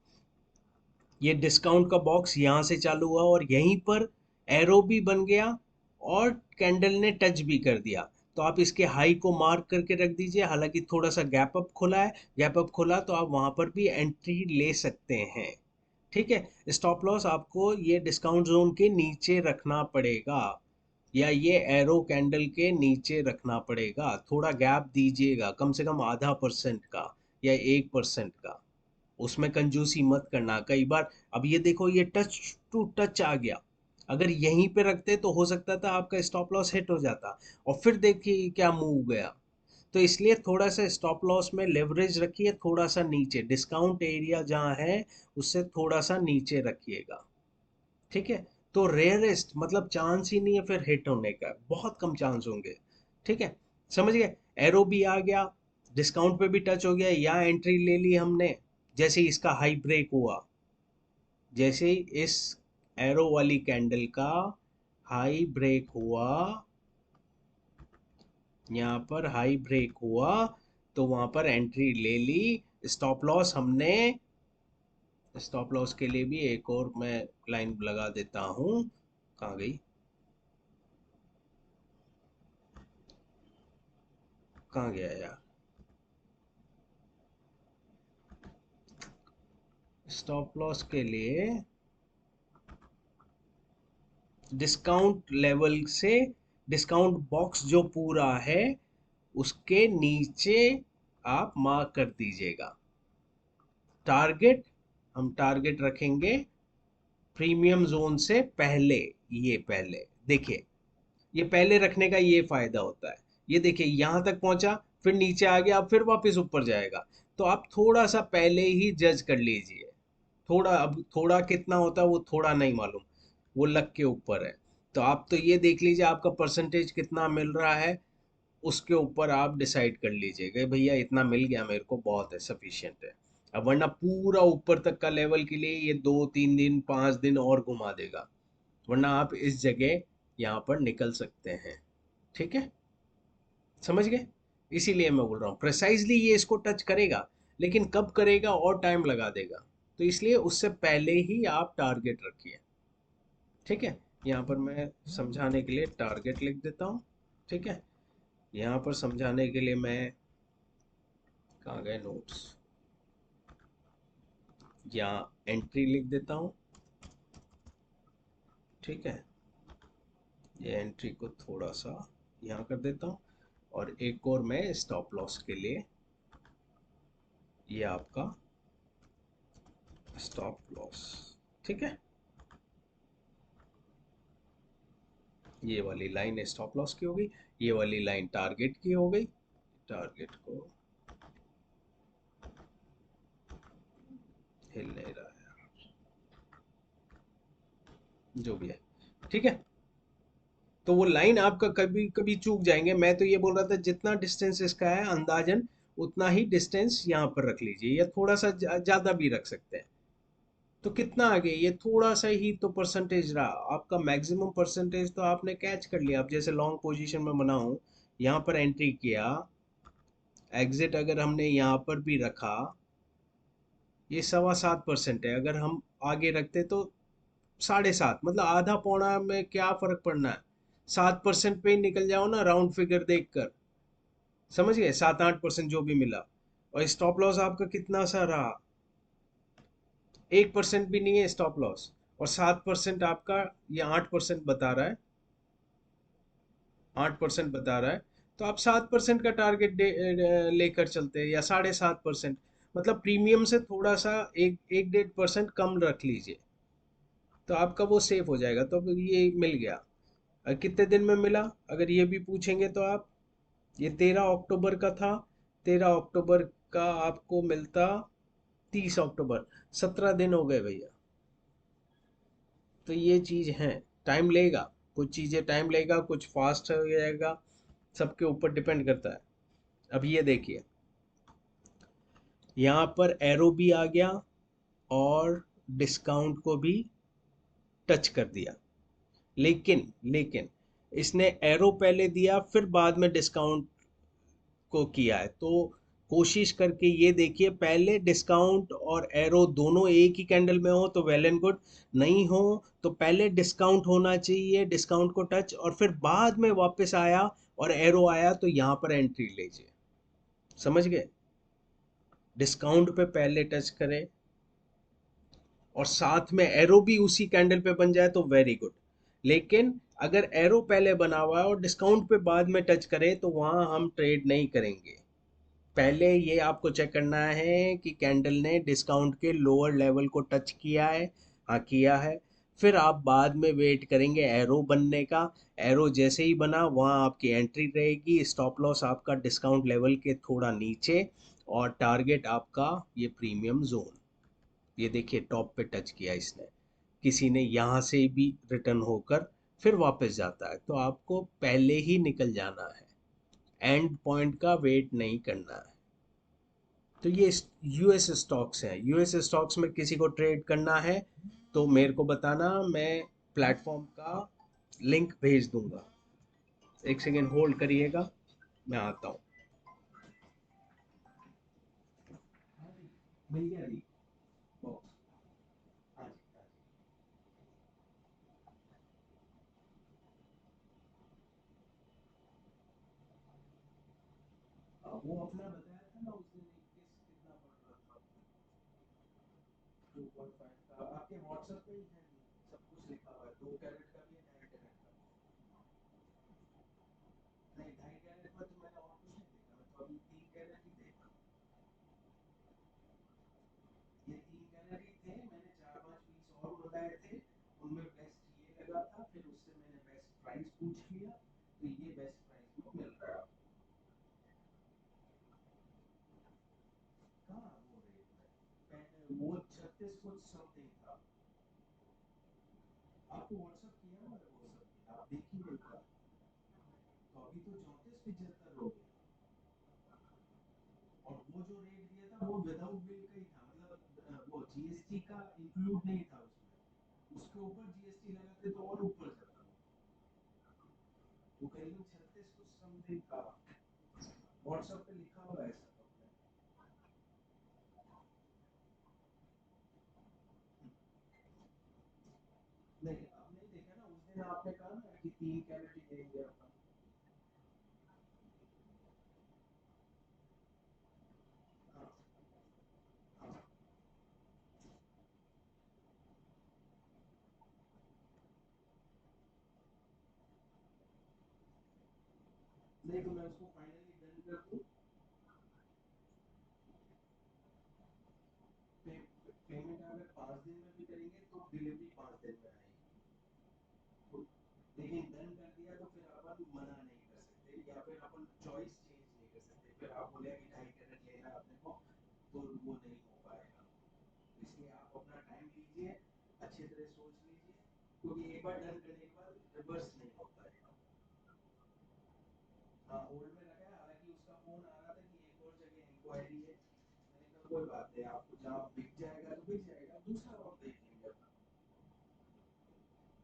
ये डिस्काउंट का बॉक्स यहाँ से चालू हुआ और यहीं पर एरो भी बन गया और कैंडल ने टच भी कर दिया। तो आप इसके हाई को मार्क करके रख दीजिए, हालांकि थोड़ा सा गैप अप खुला है, गैप अप खुला तो आप वहां पर भी एंट्री ले सकते हैं। ठीक है। स्टॉप लॉस आपको ये डिस्काउंट जोन के नीचे रखना पड़ेगा या ये एरो कैंडल के नीचे रखना पड़ेगा, थोड़ा गैप दीजिएगा, कम से कम ½ % का या 1% का। उसमें कंजूसी मत करना। कई बार अब ये देखो, ये टच टू टच आ गया, अगर यहीं पे रखते तो हो सकता था आपका स्टॉप लॉस हिट हो जाता, और फिर देखिए क्या मूव गया। तो इसलिए थोड़ा सा स्टॉप लॉस में लेवरेज रखिए, थोड़ा सा नीचे डिस्काउंट एरिया जहाँ है उससे थोड़ा सा नीचे रखिएगा। ठीक है। तो रेयरेस्ट मतलब चांस ही नहीं है फिर हिट होने का, बहुत कम चांस होंगे। ठीक है, समझ गए। एरो भी आ गया, डिस्काउंट पे भी टच हो गया, या एंट्री ले ली हमने। जैसे ही इसका हाई ब्रेक हुआ, जैसे ही इस एरो वाली कैंडल का हाई ब्रेक हुआ, यहाँ पर हाई ब्रेक हुआ, तो वहां पर एंट्री ले ली। स्टॉप लॉस हमने, स्टॉप लॉस के लिए भी एक और मैं लाइन लगा देता हूं। कहाँ गई, कहाँ गया यार, स्टॉप लॉस के लिए डिस्काउंट लेवल से, डिस्काउंट बॉक्स जो पूरा है उसके नीचे आप मार्क कर दीजिएगा टारगेट। हम टारगेट रखेंगे प्रीमियम जोन से पहले। ये पहले देखिए, ये पहले रखने का ये फायदा होता है। ये देखिए यहां तक पहुंचा, फिर नीचे आ गया, अब फिर वापस ऊपर जाएगा। तो आप थोड़ा सा पहले ही जज कर लीजिए। थोड़ा, अब थोड़ा कितना होता है वो थोड़ा नहीं मालूम, वो लक के ऊपर है। तो आप तो ये देख लीजिए आपका परसेंटेज कितना मिल रहा है, उसके ऊपर आप डिसाइड कर लीजिएगा भैया इतना मिल गया मेरे को, बहुत है, सफिशिएंट है। अब वरना पूरा ऊपर तक का लेवल के लिए ये 2 3 दिन 5 दिन और घुमा देगा, वरना आप इस जगह यहाँ पर निकल सकते हैं। ठीक है, समझ गए। इसीलिए मैं बोल रहा हूँ प्रिसाइजली ये इसको टच करेगा, लेकिन कब करेगा और टाइम लगा देगा। तो इसलिए उससे पहले ही आप टारगेट रखिए। ठीक है, यहाँ पर मैं समझाने के लिए टारगेट लिख देता हूँ। ठीक है, यहाँ पर समझाने के लिए मैं, कहाँ गए नोट्स, यहाँ एंट्री लिख देता हूँ। ठीक है, ये एंट्री को थोड़ा सा यहाँ कर देता हूँ, और एक और मैं स्टॉप लॉस के लिए, ये आपका स्टॉप लॉस। ठीक है, ये वाली लाइन स्टॉप लॉस की हो गई, ये वाली लाइन टारगेट की हो गई। टारगेट को हिल नहीं रहा है, जो भी है। ठीक है, तो वो लाइन आपका कभी कभी चूक जाएंगे। मैं तो ये बोल रहा था जितना डिस्टेंस इसका है अंदाजन उतना ही डिस्टेंस यहाँ पर रख लीजिए, या थोड़ा सा ज्यादा भी रख सकते हैं। तो कितना आगे, ये थोड़ा सा ही तो परसेंटेज रहा आपका, मैक्सिमम परसेंटेज तो आपने कैच कर लिया। अब जैसे लॉन्ग पोजीशन में बनाऊं, यहाँ पर एंट्री किया, एग्जिट अगर हमने यहाँ पर भी रखा, ये 7.25% है। अगर हम आगे रखते तो 7.5, मतलब आधा पौना में क्या फर्क पड़ना है। 7% पे ही निकल जाओ ना, राउंड फिगर देखकर। समझ गए, 7 8% जो भी मिला। और स्टॉप लॉस आपका कितना सा रहा, 1% भी नहीं है स्टॉप लॉस। और 7% आपका, ये 8% बता रहा है, 8% बता रहा है। तो आप 7% का टारगेट लेकर चलते हैं, या 7.5%। मतलब प्रीमियम से थोड़ा सा 1 1 1.5% कम रख लीजिए, तो आपका वो सेफ हो जाएगा। तो अब ये मिल गया। कितने दिन में मिला अगर ये भी पूछेंगे तो आप, ये 13 अक्टूबर का था, 13 अक्टूबर का आपको मिलता 30 अक्टूबर, 17 दिन हो गए भैया। तो ये चीज है, टाइम लेगा, कुछ चीजें टाइम लेगा, कुछ फास्ट हो जाएगा, सबके ऊपर डिपेंड करता है। अब ये देखिए, यहाँ पर एरो भी आ गया और डिस्काउंट को भी टच कर दिया। लेकिन इसने एरो पहले दिया फिर बाद में डिस्काउंट को किया है। तो कोशिश करके ये देखिए, पहले डिस्काउंट और एरो दोनों एक ही कैंडल में हो तो वेल एंड गुड, नहीं हो तो पहले डिस्काउंट होना चाहिए, डिस्काउंट को टच, और फिर बाद में वापस आया और एरो आया तो यहाँ पर एंट्री लीजिए। समझ गए, डिस्काउंट पे पहले टच करें और साथ में एरो भी उसी कैंडल पे बन जाए तो वेरी गुड। लेकिन अगर एरो पहले बना हुआ है और डिस्काउंट पे बाद में टच करे तो वहां हम ट्रेड नहीं करेंगे। पहले ये आपको चेक करना है कि कैंडल ने डिस्काउंट के लोअर लेवल को टच किया है, हाँ किया है। फिर आप बाद में वेट करेंगे एरो बनने का। एरो जैसे ही बना वहाँ आपकी एंट्री रहेगी, स्टॉप लॉस आपका डिस्काउंट लेवल के थोड़ा नीचे, और टारगेट आपका ये प्रीमियम जोन। ये देखिए टॉप पे टच किया इसने, किसी ने यहाँ से भी रिटर्न होकर फिर वापस जाता है, तो आपको पहले ही निकल जाना है, एंड पॉइंट का वेट नहीं करना है। तो ये यूएस स्टॉक्स हैं। यूएस स्टॉक्स में किसी को ट्रेड करना है तो मेरे को बताना, मैं प्लेटफॉर्म का लिंक भेज दूंगा। एक सेकेंड होल्ड करिएगा, मैं आता हूँ। मिल गया जी बॉक्स। हाँ जी, हाँ जी। वो अपना बताया था ना उस दिन, कितना पड़ रहा था? 2.5 का आपके व्हाट्सएप पे ही है, सब कुछ लिखा हुआ है, 2 कैरेट का भी है, 2.5 कैरेट का भी है। नहीं, 2.5 कैरेट में तो मैंने और कुछ नहीं देखा, मैं तो अभी 3 कैरेट ही देख रहा हूँ। ये 3 कैरेट ही थे, मैंने 4-5 पीस और मंगाए थे, उनमें बेस्ट ये लगा था, फिर उससे मैंने बेस्ट प्राइस पूछ लिया, तो ये बेस्ट प्राइस में मिल रहा है आपको। कहाँ वो रेट में, वो 36 कुछ समथिंग था। आपको व्हाट्सएप किया हुआ है वो सब, आप देखिए एक बार। तो अभी तो 34-75 हो गया। और वो जो रेट दिया था वो विदाउट बिल का ही था, मतलब वो जीएसटी का इंक्लूड नहीं था उसमें, उसके ऊपर जीएसटी लगाते तो और ऊपर जाता। वो करीबन 36 कुछ समथिंग था। व्हाट्सएप पे लिखा हुआ है सब अपने। नहीं, अब नहीं देखा ना, उस दिन आपने कहा ना कि 3 कैरेट ही देंगे अपन। हाँ, हाँ। नहीं तो मैं उसको फाइनली डन कर दूं। पेमेंट अगर 5 दिन में भी करेंगे तो डिलीवरी 5 दिन में आएगी। तो लेकिन डन कर दिया तो फिर अपन मना नहीं कर सकते, या फिर अपन चॉइस चेंज नहीं कर सकते, फिर आप बोले कि 2.5 कैरेट लेना है अपने को, तो वो नहीं हो पाएगा। तो इसलिए आप अपना टाइम लीजिए, अच्छी तरह सोच लीजिए, क्योंकि एक बार डन करने के बाद रिवर्स नहीं होता है। हाँ, होल्ड में रखा है, हालांकि उसका फोन आ रहा था कि एक और जगह इंक्वायरी है। मैंने कहा कोई बात नहीं, आपको जहाँ बिक जाएगा तो बिक जाएगा, दूसरा और देख लेंगे अपना।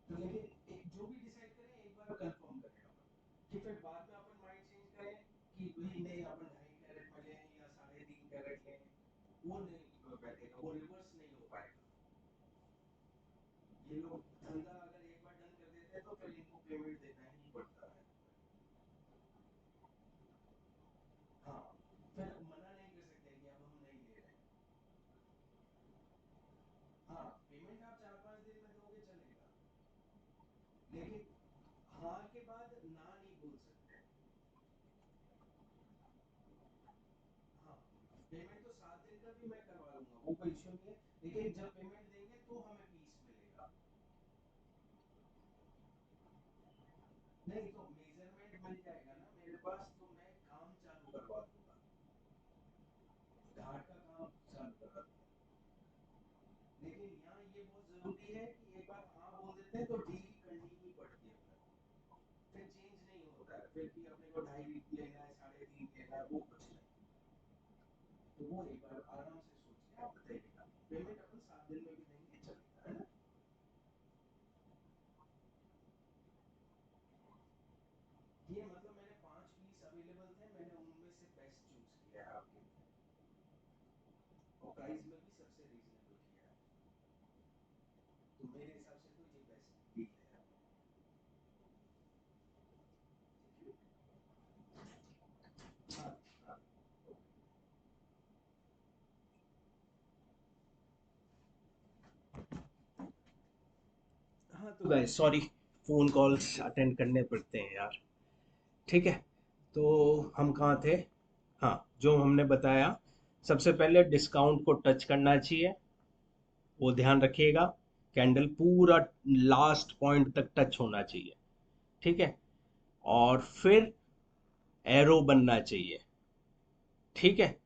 तो लेकिन एक जो भी डिसाइड करें एक बार कंफर्म करें अपन, कि फिर बाद में अपन माइंड चेंज करें कि भाई नहीं अपन 2.5 कैरेट में लें या 3.5 कैरेट लें, वो नहीं बैठेगा, वो रिवर्स नहीं हो पाएगा। ये लोग धंधा अगर एक बार डन कर देते हैं तो फिर इनको पेमेंट देना ही पड़ता है। हाँ, फिर मना नहीं कर सकते कि अब हम नहीं ले रहे हैं। हाँ, पेमेंट आप 4-5 दिन में दोगे चलेगा, लेकिन हाँ के बाद ना नहीं बोल सकते। हाँ, पेमेंट तो 7 दिन का भी मैं करवा लूंगा, वो कोई इश्यू नहीं है, लेकिन जब पेमेंट देंगे तो हमें पीस मिलेगा। नहीं तो मेजरमेंट मिल जाएगा ना मेरे पास, तो मैं काम चालू करवा दूंगा, घाट का काम चालू करवा दूंगा। लेकिन यहाँ ये बहुत जरूरी है कि एक बार हाँ बोल देते हैं तो डील करनी ही पड़ती है अपने को, फिर चेंज नहीं होता है, फिर भी अपने को 2.5 लेना है, 3.5 लेना है, वो कुछ नहीं। तो वो एक बार आराम से सोच के आप बताइएगा, पेमेंट अपन 7 दिन में भी देंगे चलेगा, है ना? ये मतलब मैंने 5 पीस अवेलेबल थे, मैंने उनमें से बेस्ट चूज किया है आपके लिए, और प्राइस में भी सबसे रीजनेबल किया है, तो मेरे हिसाब से तो ये बेस्ट डील है। हाँ, हाँ। हाँ तो guys sorry, phone calls attend करने पड़ते हैं यार। ठीक है, तो हम कहाँ थे? हाँ, जो हमने बताया, सबसे पहले डिस्काउंट को टच करना चाहिए, वो ध्यान रखिएगा। कैंडल पूरा लास्ट पॉइंट तक टच होना चाहिए, ठीक है? और फिर एरो बनना चाहिए, ठीक है?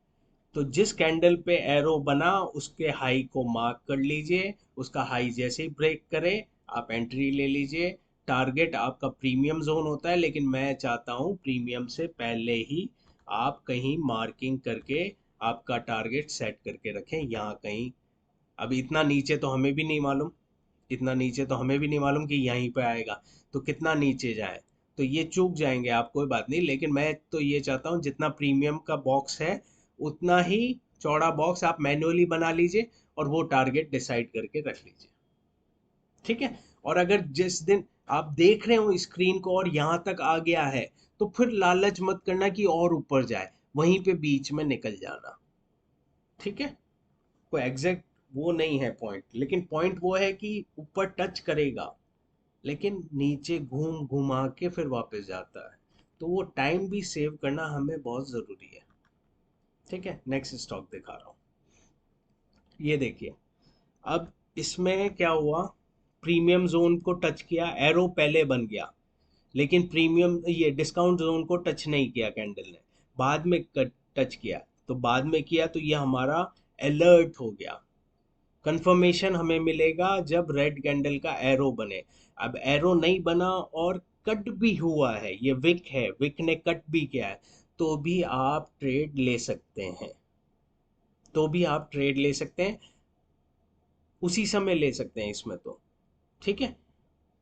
तो जिस कैंडल पे एरो बना उसके हाई को मार्क कर लीजिए, उसका हाई जैसे ही ब्रेक करे आप एंट्री ले लीजिए। टारगेट आपका प्रीमियम जोन होता है, लेकिन मैं चाहता हूँ प्रीमियम से पहले ही आप कहीं मार्किंग करके आपका टारगेट सेट करके रखें यहाँ कहीं। अब इतना नीचे तो हमें भी नहीं मालूम, इतना नीचे तो हमें भी नहीं मालूम कि यहीं पे आएगा, तो कितना नीचे जाए, तो ये चूक जाएंगे आप, कोई बात नहीं। लेकिन मैं तो ये चाहता हूँ जितना प्रीमियम का बॉक्स है उतना ही चौड़ा बॉक्स आप मैन्युअली बना लीजिए और वो टारगेट डिसाइड करके रख लीजिए, ठीक है। और अगर जिस दिन आप देख रहे हो स्क्रीन को और यहाँ तक आ गया है, तो फिर लालच मत करना कि और ऊपर जाए, वहीं पे बीच में निकल जाना, ठीक है। कोई एग्जैक्ट वो नहीं है पॉइंट, लेकिन पॉइंट वो है कि ऊपर टच करेगा लेकिन नीचे घूम घुमा के फिर वापस जाता है, तो वो टाइम भी सेव करना हमें बहुत ज़रूरी है, ठीक है। नेक्स्ट स्टॉक दिखा रहा हूँ, ये देखिए। अब इसमें क्या हुआ, प्रीमियम जोन को टच किया, एरो पहले बन गया, लेकिन प्रीमियम ये डिस्काउंट जोन को टच नहीं किया कैंडल ने, बाद में टच किया। तो बाद में किया तो ये हमारा अलर्ट हो गया। कंफर्मेशन हमें मिलेगा जब रेड कैंडल का एरो बने। अब एरो नहीं बना और कट भी हुआ है, ये विक है, विक ने कट भी किया है, तो भी आप ट्रेड ले सकते हैं, तो भी आप ट्रेड ले सकते हैं, उसी समय ले सकते हैं इसमें तो, ठीक है।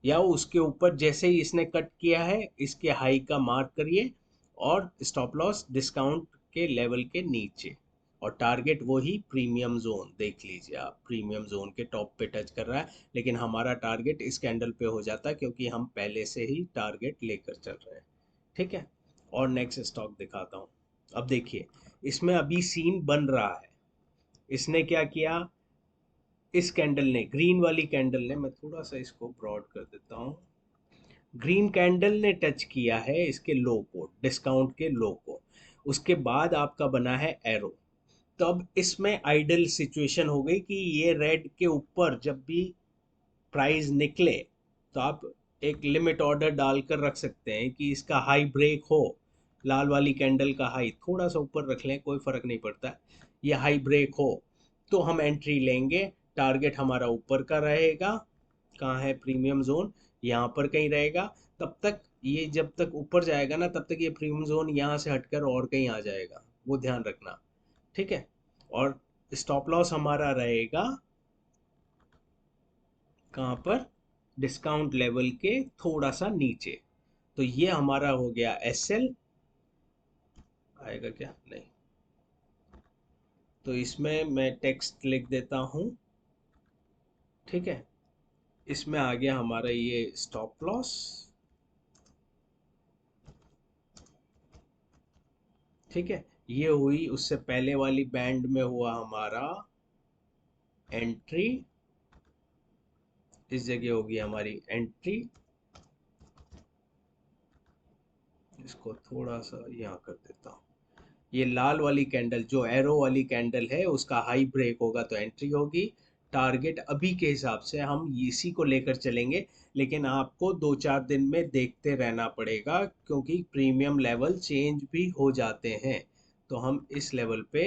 या उसके ऊपर जैसे ही इसने कट किया है इसके हाई का मार्क करिए और स्टॉप लॉस डिस्काउंट के लेवल के नीचे, और टारगेट वही प्रीमियम जोन देख लीजिए आप, प्रीमियम जोन के टॉप पे टच कर रहा है, लेकिन हमारा टारगेट इस कैंडल पे हो जाता है क्योंकि हम पहले से ही टारगेट लेकर चल रहे हैं, ठीक है। और नेक्स्ट स्टॉक दिखाता हूँ। अब देखिए इसमें अभी सीन बन रहा है, इसने क्या किया, इस कैंडल ने, ग्रीन वाली कैंडल ने, मैं थोड़ा सा इसको ब्रॉड कर देता हूँ, ग्रीन कैंडल ने टच किया है इसके लो को, डिस्काउंट के लो को, उसके बाद आपका बना है एरो। तो अब इसमें आइडल सिचुएशन हो गई कि ये रेड के ऊपर जब भी प्राइस निकले तो आप एक लिमिट ऑर्डर डालकर रख सकते हैं कि इसका हाई ब्रेक हो, लाल वाली कैंडल का हाई थोड़ा सा ऊपर रख लें, कोई फर्क नहीं पड़ता, ये हाई ब्रेक हो तो हम एंट्री लेंगे। टारगेट हमारा ऊपर का रहेगा, कहाँ है प्रीमियम जोन, यहाँ पर कहीं रहेगा। तब तक ये जब तक ऊपर जाएगा ना तब तक ये प्रीमियम जोन यहाँ से हटकर और कहीं आ जाएगा, वो ध्यान रखना, ठीक है। और स्टॉप लॉस हमारा रहेगा कहाँ पर, डिस्काउंट लेवल के थोड़ा सा नीचे। तो ये हमारा हो गया एस एल, आएगा क्या नहीं, तो इसमें मैं टेक्स्ट लिख देता हूँ, ठीक है। इसमें आ गया हमारा ये स्टॉप लॉस, ठीक है। ये हुई उससे पहले वाली बैंड में हुआ हमारा एंट्री, इस जगह होगी हमारी एंट्री, इसको थोड़ा सा यहाँ कर देता हूँ। ये लाल वाली कैंडल जो एरो वाली कैंडल है उसका हाई ब्रेक होगा तो एंट्री होगी। टारगेट अभी के हिसाब से हम इसी को लेकर चलेंगे, लेकिन आपको 2-4 दिन में देखते रहना पड़ेगा क्योंकि प्रीमियम लेवल चेंज भी हो जाते हैं। तो हम इस लेवल पे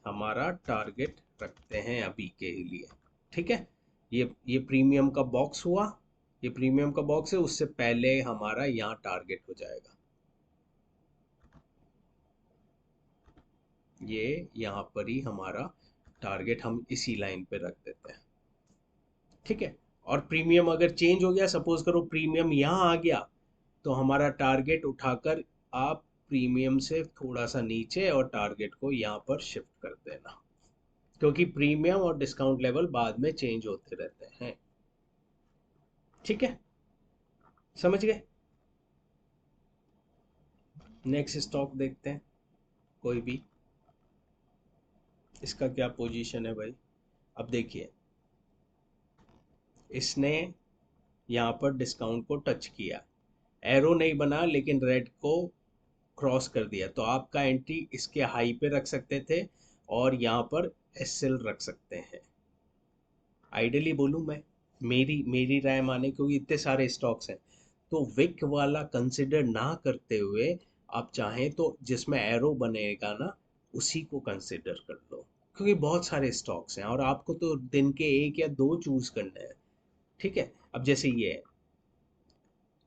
हमारा टारगेट रखते हैं अभी के लिए, ठीक है। ये प्रीमियम का बॉक्स हुआ, ये प्रीमियम का बॉक्स है, उससे पहले हमारा यहाँ टारगेट हो जाएगा, ये यहाँ पर ही हमारा टारगेट हम इसी लाइन पे रख देते हैं, ठीक है। और प्रीमियम अगर चेंज हो गया, सपोज करो प्रीमियम यहाँ आ गया, तो हमारा टारगेट उठाकर आप प्रीमियम से थोड़ा सा नीचे और टारगेट को यहाँ पर शिफ्ट कर देना, क्योंकि प्रीमियम और डिस्काउंट लेवल बाद में चेंज होते रहते हैं, ठीक है। समझ गए। नेक्स्ट स्टॉक देखते हैं कोई भी, इसका क्या पोजीशन है भाई। अब देखिए इसने यहाँ पर डिस्काउंट को टच किया, एरो नहीं बना लेकिन रेड को क्रॉस कर दिया, तो आपका एंट्री इसके हाई पे रख सकते थे और यहाँ पर एसएल रख सकते हैं। आइडियली बोलूँ मैं, मेरी मेरी राय माने, क्योंकि इतने सारे स्टॉक्स हैं, तो विक वाला कंसिडर ना करते हुए आप चाहें तो जिसमें एरो बनेगा ना उसी को कंसिडर कर लो, क्योंकि बहुत सारे स्टॉक्स हैं और आपको तो दिन के एक या दो चूज करने हैं। ठीक है, अब जैसे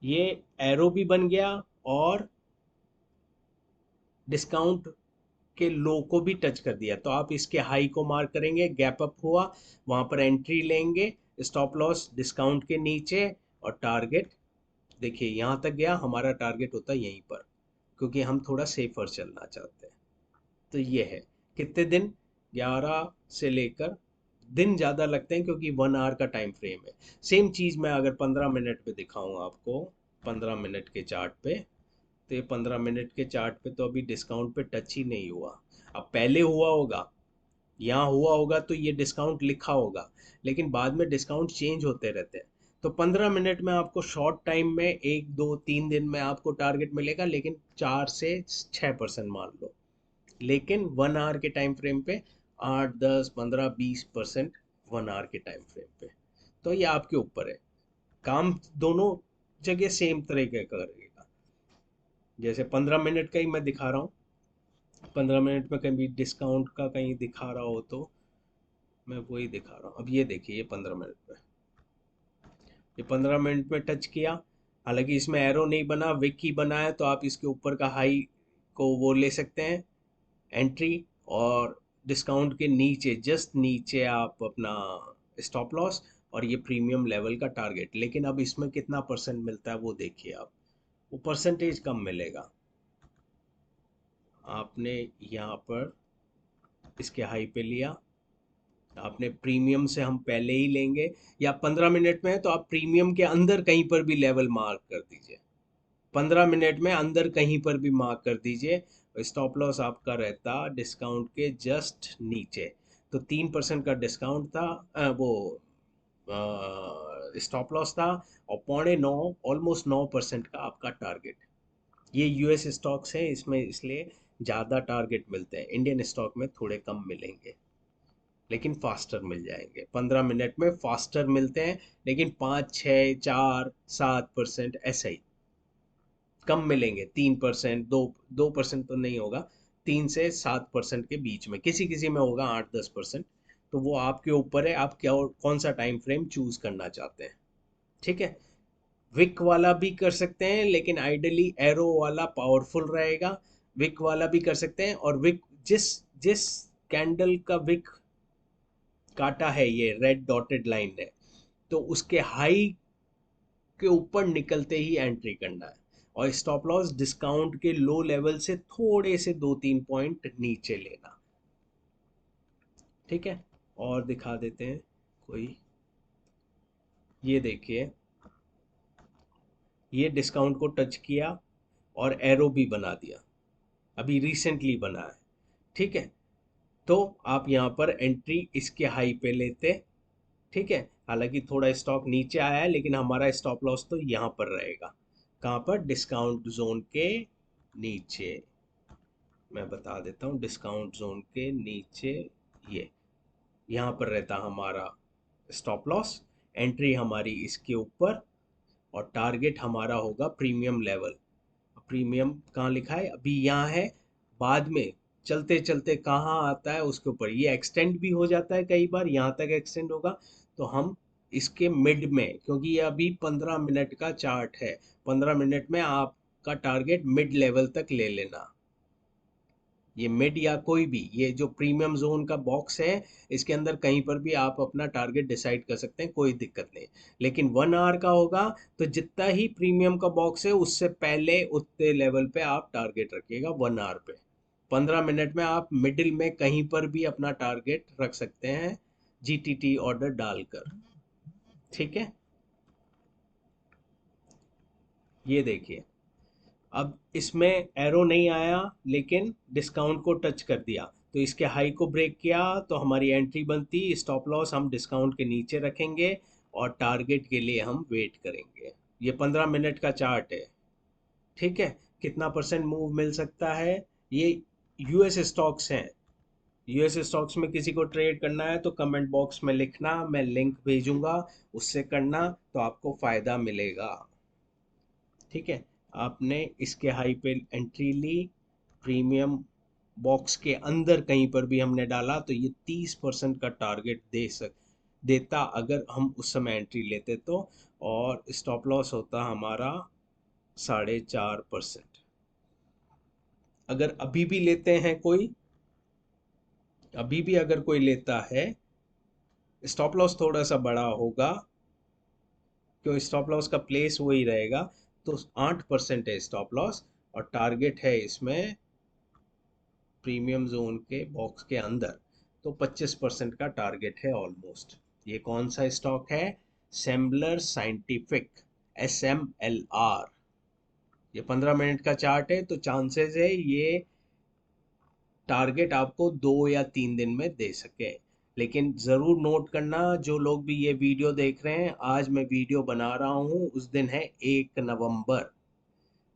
ये एरो भी बन गया और डिस्काउंट के लो को भी टच कर दिया, तो आप इसके हाई को मार्क करेंगे, गैप अप हुआ, वहां पर एंट्री लेंगे, स्टॉप लॉस डिस्काउंट के नीचे, और टारगेट देखिए यहाँ तक गया, हमारा टारगेट होता है यहीं पर, क्योंकि हम थोड़ा सेफर चलना चाहते हैं। तो ये है कितने दिन, 11 से लेकर, दिन ज़्यादा लगते हैं क्योंकि 1 आवर का टाइम फ्रेम है। सेम चीज़ मैं अगर 15 मिनट पे दिखाऊँ आपको, 15 मिनट के चार्ट पे, तो ये 15 मिनट के चार्ट पे तो अभी डिस्काउंट पे टच ही नहीं हुआ। अब पहले हुआ होगा, यहाँ हुआ होगा तो ये डिस्काउंट लिखा होगा, लेकिन बाद में डिस्काउंट चेंज होते रहते हैं। तो 15 मिनट में आपको शॉर्ट टाइम में 1 2 3 दिन में आपको टारगेट मिलेगा, लेकिन 4 से 6% मान लो। लेकिन 1 आवर के टाइम फ्रेम पे 8 10 15 20% 1 आवर के टाइम फ्रेम पे। तो ये आपके ऊपर है, काम दोनों जगह सेम तरीके का करेगा। जैसे 15 मिनट का ही मैं दिखा रहा हूँ, 15 मिनट में कहीं डिस्काउंट का कहीं दिखा रहा हो तो मैं वही दिखा रहा हूँ। अब ये देखिए, ये 15 मिनट में, ये 15 मिनट में टच किया, हालांकि इसमें एरो नहीं बना, विक ही बना है, तो आप इसके ऊपर का हाई को वो ले सकते हैं एंट्री, और डिस्काउंट के नीचे जस्ट नीचे आप अपना स्टॉप लॉस, और ये प्रीमियम लेवल का टारगेट। लेकिन अब इसमें कितना परसेंट मिलता है वो देखिए आप, वो परसेंटेज कम मिलेगा। आपने यहाँ पर इसके हाई पे लिया, आपने प्रीमियम से हम पहले ही लेंगे, या 15 मिनट में है तो आप प्रीमियम के अंदर कहीं पर भी लेवल मार्क कर दीजिए, 15 मिनट में अंदर कहीं पर भी मार्क कर दीजिए। स्टॉप लॉस आपका रहता डिस्काउंट के जस्ट नीचे, तो 3% का डिस्काउंट था, वो स्टॉप लॉस था, और 8.9, ऑलमोस्ट 9% का आपका टारगेट। ये यूएस स्टॉक्स है, इसमें इसलिए ज़्यादा टारगेट मिलते हैं, इंडियन स्टॉक में थोड़े कम मिलेंगे, लेकिन फास्टर मिल जाएंगे। 15 मिनट में फास्टर मिलते हैं, लेकिन 5 6 4 7% ऐसा ही कम मिलेंगे। 3%, 2% तो नहीं होगा, 3 से 7% के बीच में, किसी किसी में होगा 8 10%। तो वो आपके ऊपर है, आप क्या कौन सा टाइम फ्रेम चूज करना चाहते हैं। ठीक है, विक वाला भी कर सकते हैं, लेकिन आइडियली एरो वाला पावरफुल रहेगा। विक वाला भी कर सकते हैं, और विक जिस जिस कैंडल का विक काटा है, ये रेड डॉटेड लाइन है, तो उसके हाई के ऊपर निकलते ही एंट्री करना है, और स्टॉप लॉस डिस्काउंट के लो लेवल से थोड़े से 2 3 पॉइंट नीचे लेना। ठीक है, और दिखा देते हैं कोई, ये देखिए, ये डिस्काउंट को टच किया और एरो भी बना दिया, अभी रिसेंटली बना है। ठीक है, तो आप यहाँ पर एंट्री इसके हाई पे लेते। ठीक है, हालांकि थोड़ा स्टॉक नीचे आया है, लेकिन हमारा स्टॉप लॉस तो यहाँ पर रहेगा, कहाँ पर, डिस्काउंट जोन के नीचे। मैं बता देता हूँ, डिस्काउंट जोन के नीचे, ये यहाँ पर रहता हमारा स्टॉप लॉस, एंट्री हमारी इसके ऊपर, और टारगेट हमारा होगा प्रीमियम लेवल। प्रीमियम कहाँ लिखा है, अभी यहाँ है, बाद में चलते चलते कहाँ आता है उसके ऊपर, ये एक्सटेंड भी हो जाता है, कई बार यहाँ तक एक्सटेंड होगा। तो हम इसके मिड में, क्योंकि ये अभी 15 मिनट का चार्ट है, 15 मिनट में आपका टारगेट मिड लेवल तक ले लेना। ये मिड या कोई भी, ये जो प्रीमियम जोन का बॉक्स है, इसके अंदर कहीं पर भी आप अपना टारगेट डिसाइड कर सकते हैं, कोई दिक्कत नहीं। लेकिन 1 आवर का होगा, तो जितना ही प्रीमियम का बॉक्स है उससे पहले उतने लेवल पे आप टारगेट रखिएगा 1 आवर पे। 15 मिनट में आप मिडिल में कहीं पर भी अपना टारगेट रख सकते हैं, जीटीटी ऑर्डर डालकर। ठीक है, ये देखिए, अब इसमें एरो नहीं आया, लेकिन डिस्काउंट को टच कर दिया, तो इसके हाई को ब्रेक किया तो हमारी एंट्री बनती, स्टॉप लॉस हम डिस्काउंट के नीचे रखेंगे, और टारगेट के लिए हम वेट करेंगे। ये 15 मिनट का चार्ट है। ठीक है, कितना परसेंट मूव मिल सकता है, ये यूएस स्टॉक्स हैं। यूएस स्टॉक्स में किसी को ट्रेड करना है तो कमेंट बॉक्स में लिखना, मैं लिंक भेजूंगा, उससे करना तो आपको फायदा मिलेगा। ठीक है, आपने इसके हाई पे एंट्री ली, प्रीमियम बॉक्स के अंदर कहीं पर भी हमने डाला तो ये 30% का टारगेट देता अगर हम उस समय एंट्री लेते तो। और स्टॉप लॉस होता हमारा 4.5%। अगर अभी भी लेते हैं कोई, अभी भी अगर कोई लेता है, स्टॉप लॉस थोड़ा सा बड़ा होगा क्यों, स्टॉप लॉस का प्लेस वही रहेगा। तो 8% है स्टॉप लॉस, और टारगेट है इसमें प्रीमियम जोन के बॉक्स के अंदर तो 25% का टारगेट है ऑलमोस्ट। ये कौन सा स्टॉक है? सेम्बलर साइंटिफिक, SMLR। ये 15 मिनट का चार्ट है, तो चांसेस है ये टारगेट आपको 2 या 3 दिन में दे सके। लेकिन ज़रूर नोट करना, जो लोग भी ये वीडियो देख रहे हैं, आज मैं वीडियो बना रहा हूँ उस दिन है 1 नवंबर।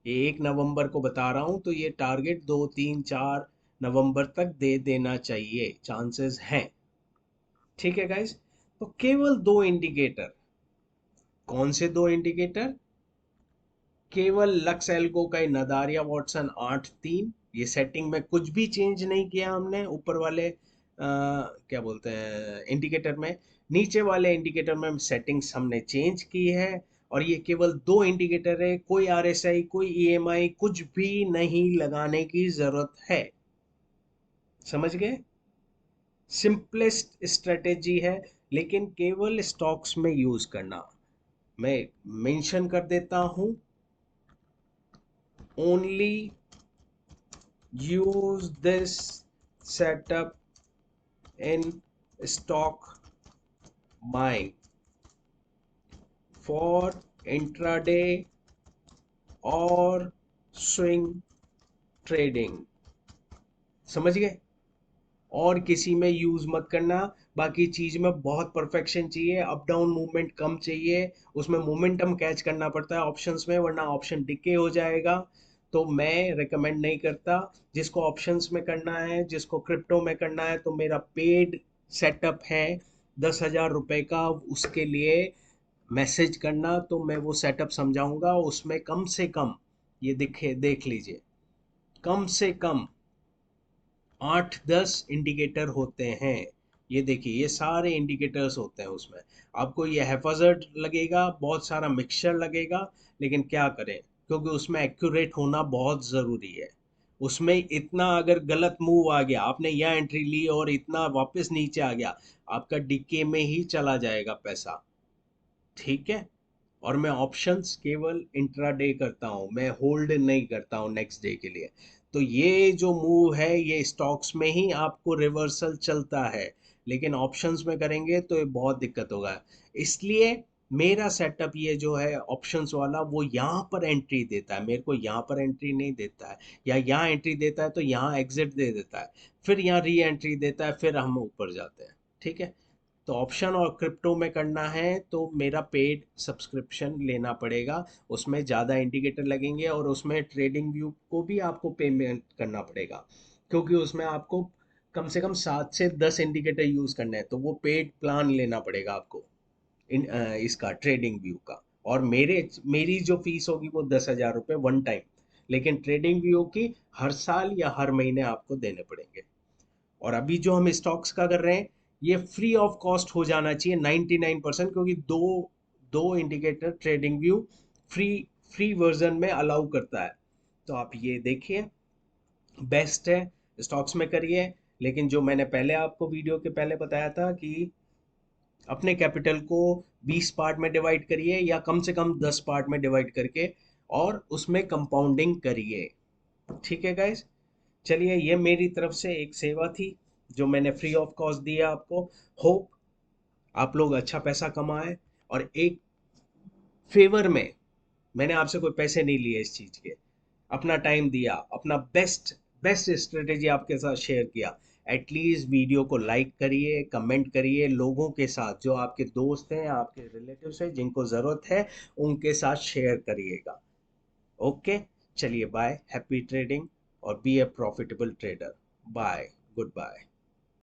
ये 1 नवंबर को बता रहा हूँ, तो ये टारगेट 2, 3, 4 नवंबर तक दे देना चाहिए, चांसेस हैं। ठीक है गाइस। तो केवल दो इंडिकेटर, कौन से दो इंडिकेटर? केवल लक्स एल्गो का नदारिया वॉटसन 8-3, ये सेटिंग में कुछ भी चेंज नहीं किया हमने ऊपर वाले क्या बोलते हैं इंडिकेटर में। नीचे वाले इंडिकेटर में सेटिंग्स हमने चेंज की है। और ये केवल दो इंडिकेटर है, कोई RSI, कोई EMI, कुछ भी नहीं लगाने की जरूरत है। समझ गए? सिंपलेस्ट स्ट्रेटेजी है, लेकिन केवल स्टॉक्स में यूज करना। मैं मेंशन कर देता हूं, only use this setup in stock buying for intraday और swing trading। समझ गए? और किसी में यूज मत करना। बाकी चीज में बहुत परफेक्शन चाहिए, अप डाउन मूवमेंट कम चाहिए, उसमें मोमेंटम कैच करना पड़ता है ऑप्शंस में, वरना ऑप्शन डिके हो जाएगा। तो मैं रिकमेंड नहीं करता। जिसको ऑप्शंस में करना है, जिसको क्रिप्टो में करना है, तो मेरा पेड सेटअप है 10,000 रुपए का, उसके लिए मैसेज करना, तो मैं वो सेटअप समझाऊंगा। उसमें कम से कम, ये देख लीजिए, कम से कम 8-10 इंडिकेटर होते हैं। ये देखिए, ये सारे इंडिकेटर्स होते हैं उसमें। आपको ये हैफाजर्ड लगेगा, बहुत सारा मिक्सचर लगेगा, लेकिन क्या करें, क्योंकि उसमें एक्यूरेट होना बहुत ज़रूरी है। उसमें इतना अगर गलत मूव आ गया, आपने यहाँ एंट्री ली और इतना वापस नीचे आ गया, आपका डीके में ही चला जाएगा पैसा। ठीक है? और मैं ऑप्शंस केवल इंट्राडे करता हूँ, मैं होल्ड नहीं करता हूँ नेक्स्ट डे के लिए। तो ये जो मूव है, ये स्टॉक्स में ही आपको रिवर्सल चलता है, लेकिन ऑप्शंस में करेंगे तो ये बहुत दिक्कत होगा। इसलिए मेरा सेटअप ये जो है ऑप्शंस वाला, वो यहाँ पर एंट्री देता है, मेरे को यहाँ पर एंट्री नहीं देता है। या यहाँ एंट्री देता है तो यहाँ एग्जिट दे देता है, फिर यहाँ री एंट्री देता है, फिर हम ऊपर जाते हैं। ठीक है? तो ऑप्शन और क्रिप्टो में करना है तो मेरा पेड सब्सक्रिप्शन लेना पड़ेगा। उसमें ज़्यादा इंडिकेटर लगेंगे, और उसमें ट्रेडिंग व्यू को भी आपको पेमेंट करना पड़ेगा, क्योंकि उसमें आपको कम से कम 7 से 10 इंडिकेटर यूज़ करना है, तो वो पेड प्लान लेना पड़ेगा आपको इसका ट्रेडिंग व्यू का। और मेरी जो फीस होगी वो 10,000 रुपये वन टाइम, लेकिन ट्रेडिंग व्यू की हर साल या हर महीने आपको देने पड़ेंगे। और अभी जो हम स्टॉक्स का कर रहे हैं, ये फ्री ऑफ कॉस्ट हो जाना चाहिए 99%, क्योंकि दो दो indicator trading view free free version में अलाउ करता है। तो आप ये देखिए, बेस्ट है, स्टॉक्स में करिए। लेकिन जो मैंने पहले आपको वीडियो के पहले बताया था कि अपने कैपिटल को 20 पार्ट में डिवाइड करिए, या कम से कम 10 पार्ट में डिवाइड करके, और उसमें कंपाउंडिंग करिए। ठीक है गाइस? चलिए, ये मेरी तरफ से एक सेवा थी जो मैंने फ्री ऑफ कॉस्ट दिया आपको। होप आप लोग अच्छा पैसा कमाए। और एक फेवर में, मैंने आपसे कोई पैसे नहीं लिए इस चीज के, अपना टाइम दिया, अपना बेस्ट बेस्ट स्ट्रेटेजी आपके साथ शेयर किया। एटलीस्ट वीडियो को लाइक करिए, कमेंट करिए, लोगों के साथ, जो आपके दोस्त हैं, आपके रिलेटिव्स हैं, जिनको ज़रूरत है, उनके साथ शेयर करिएगा। ओके, चलिए बाय, हैप्पी ट्रेडिंग, और be a profitable trader. Bye, good bye.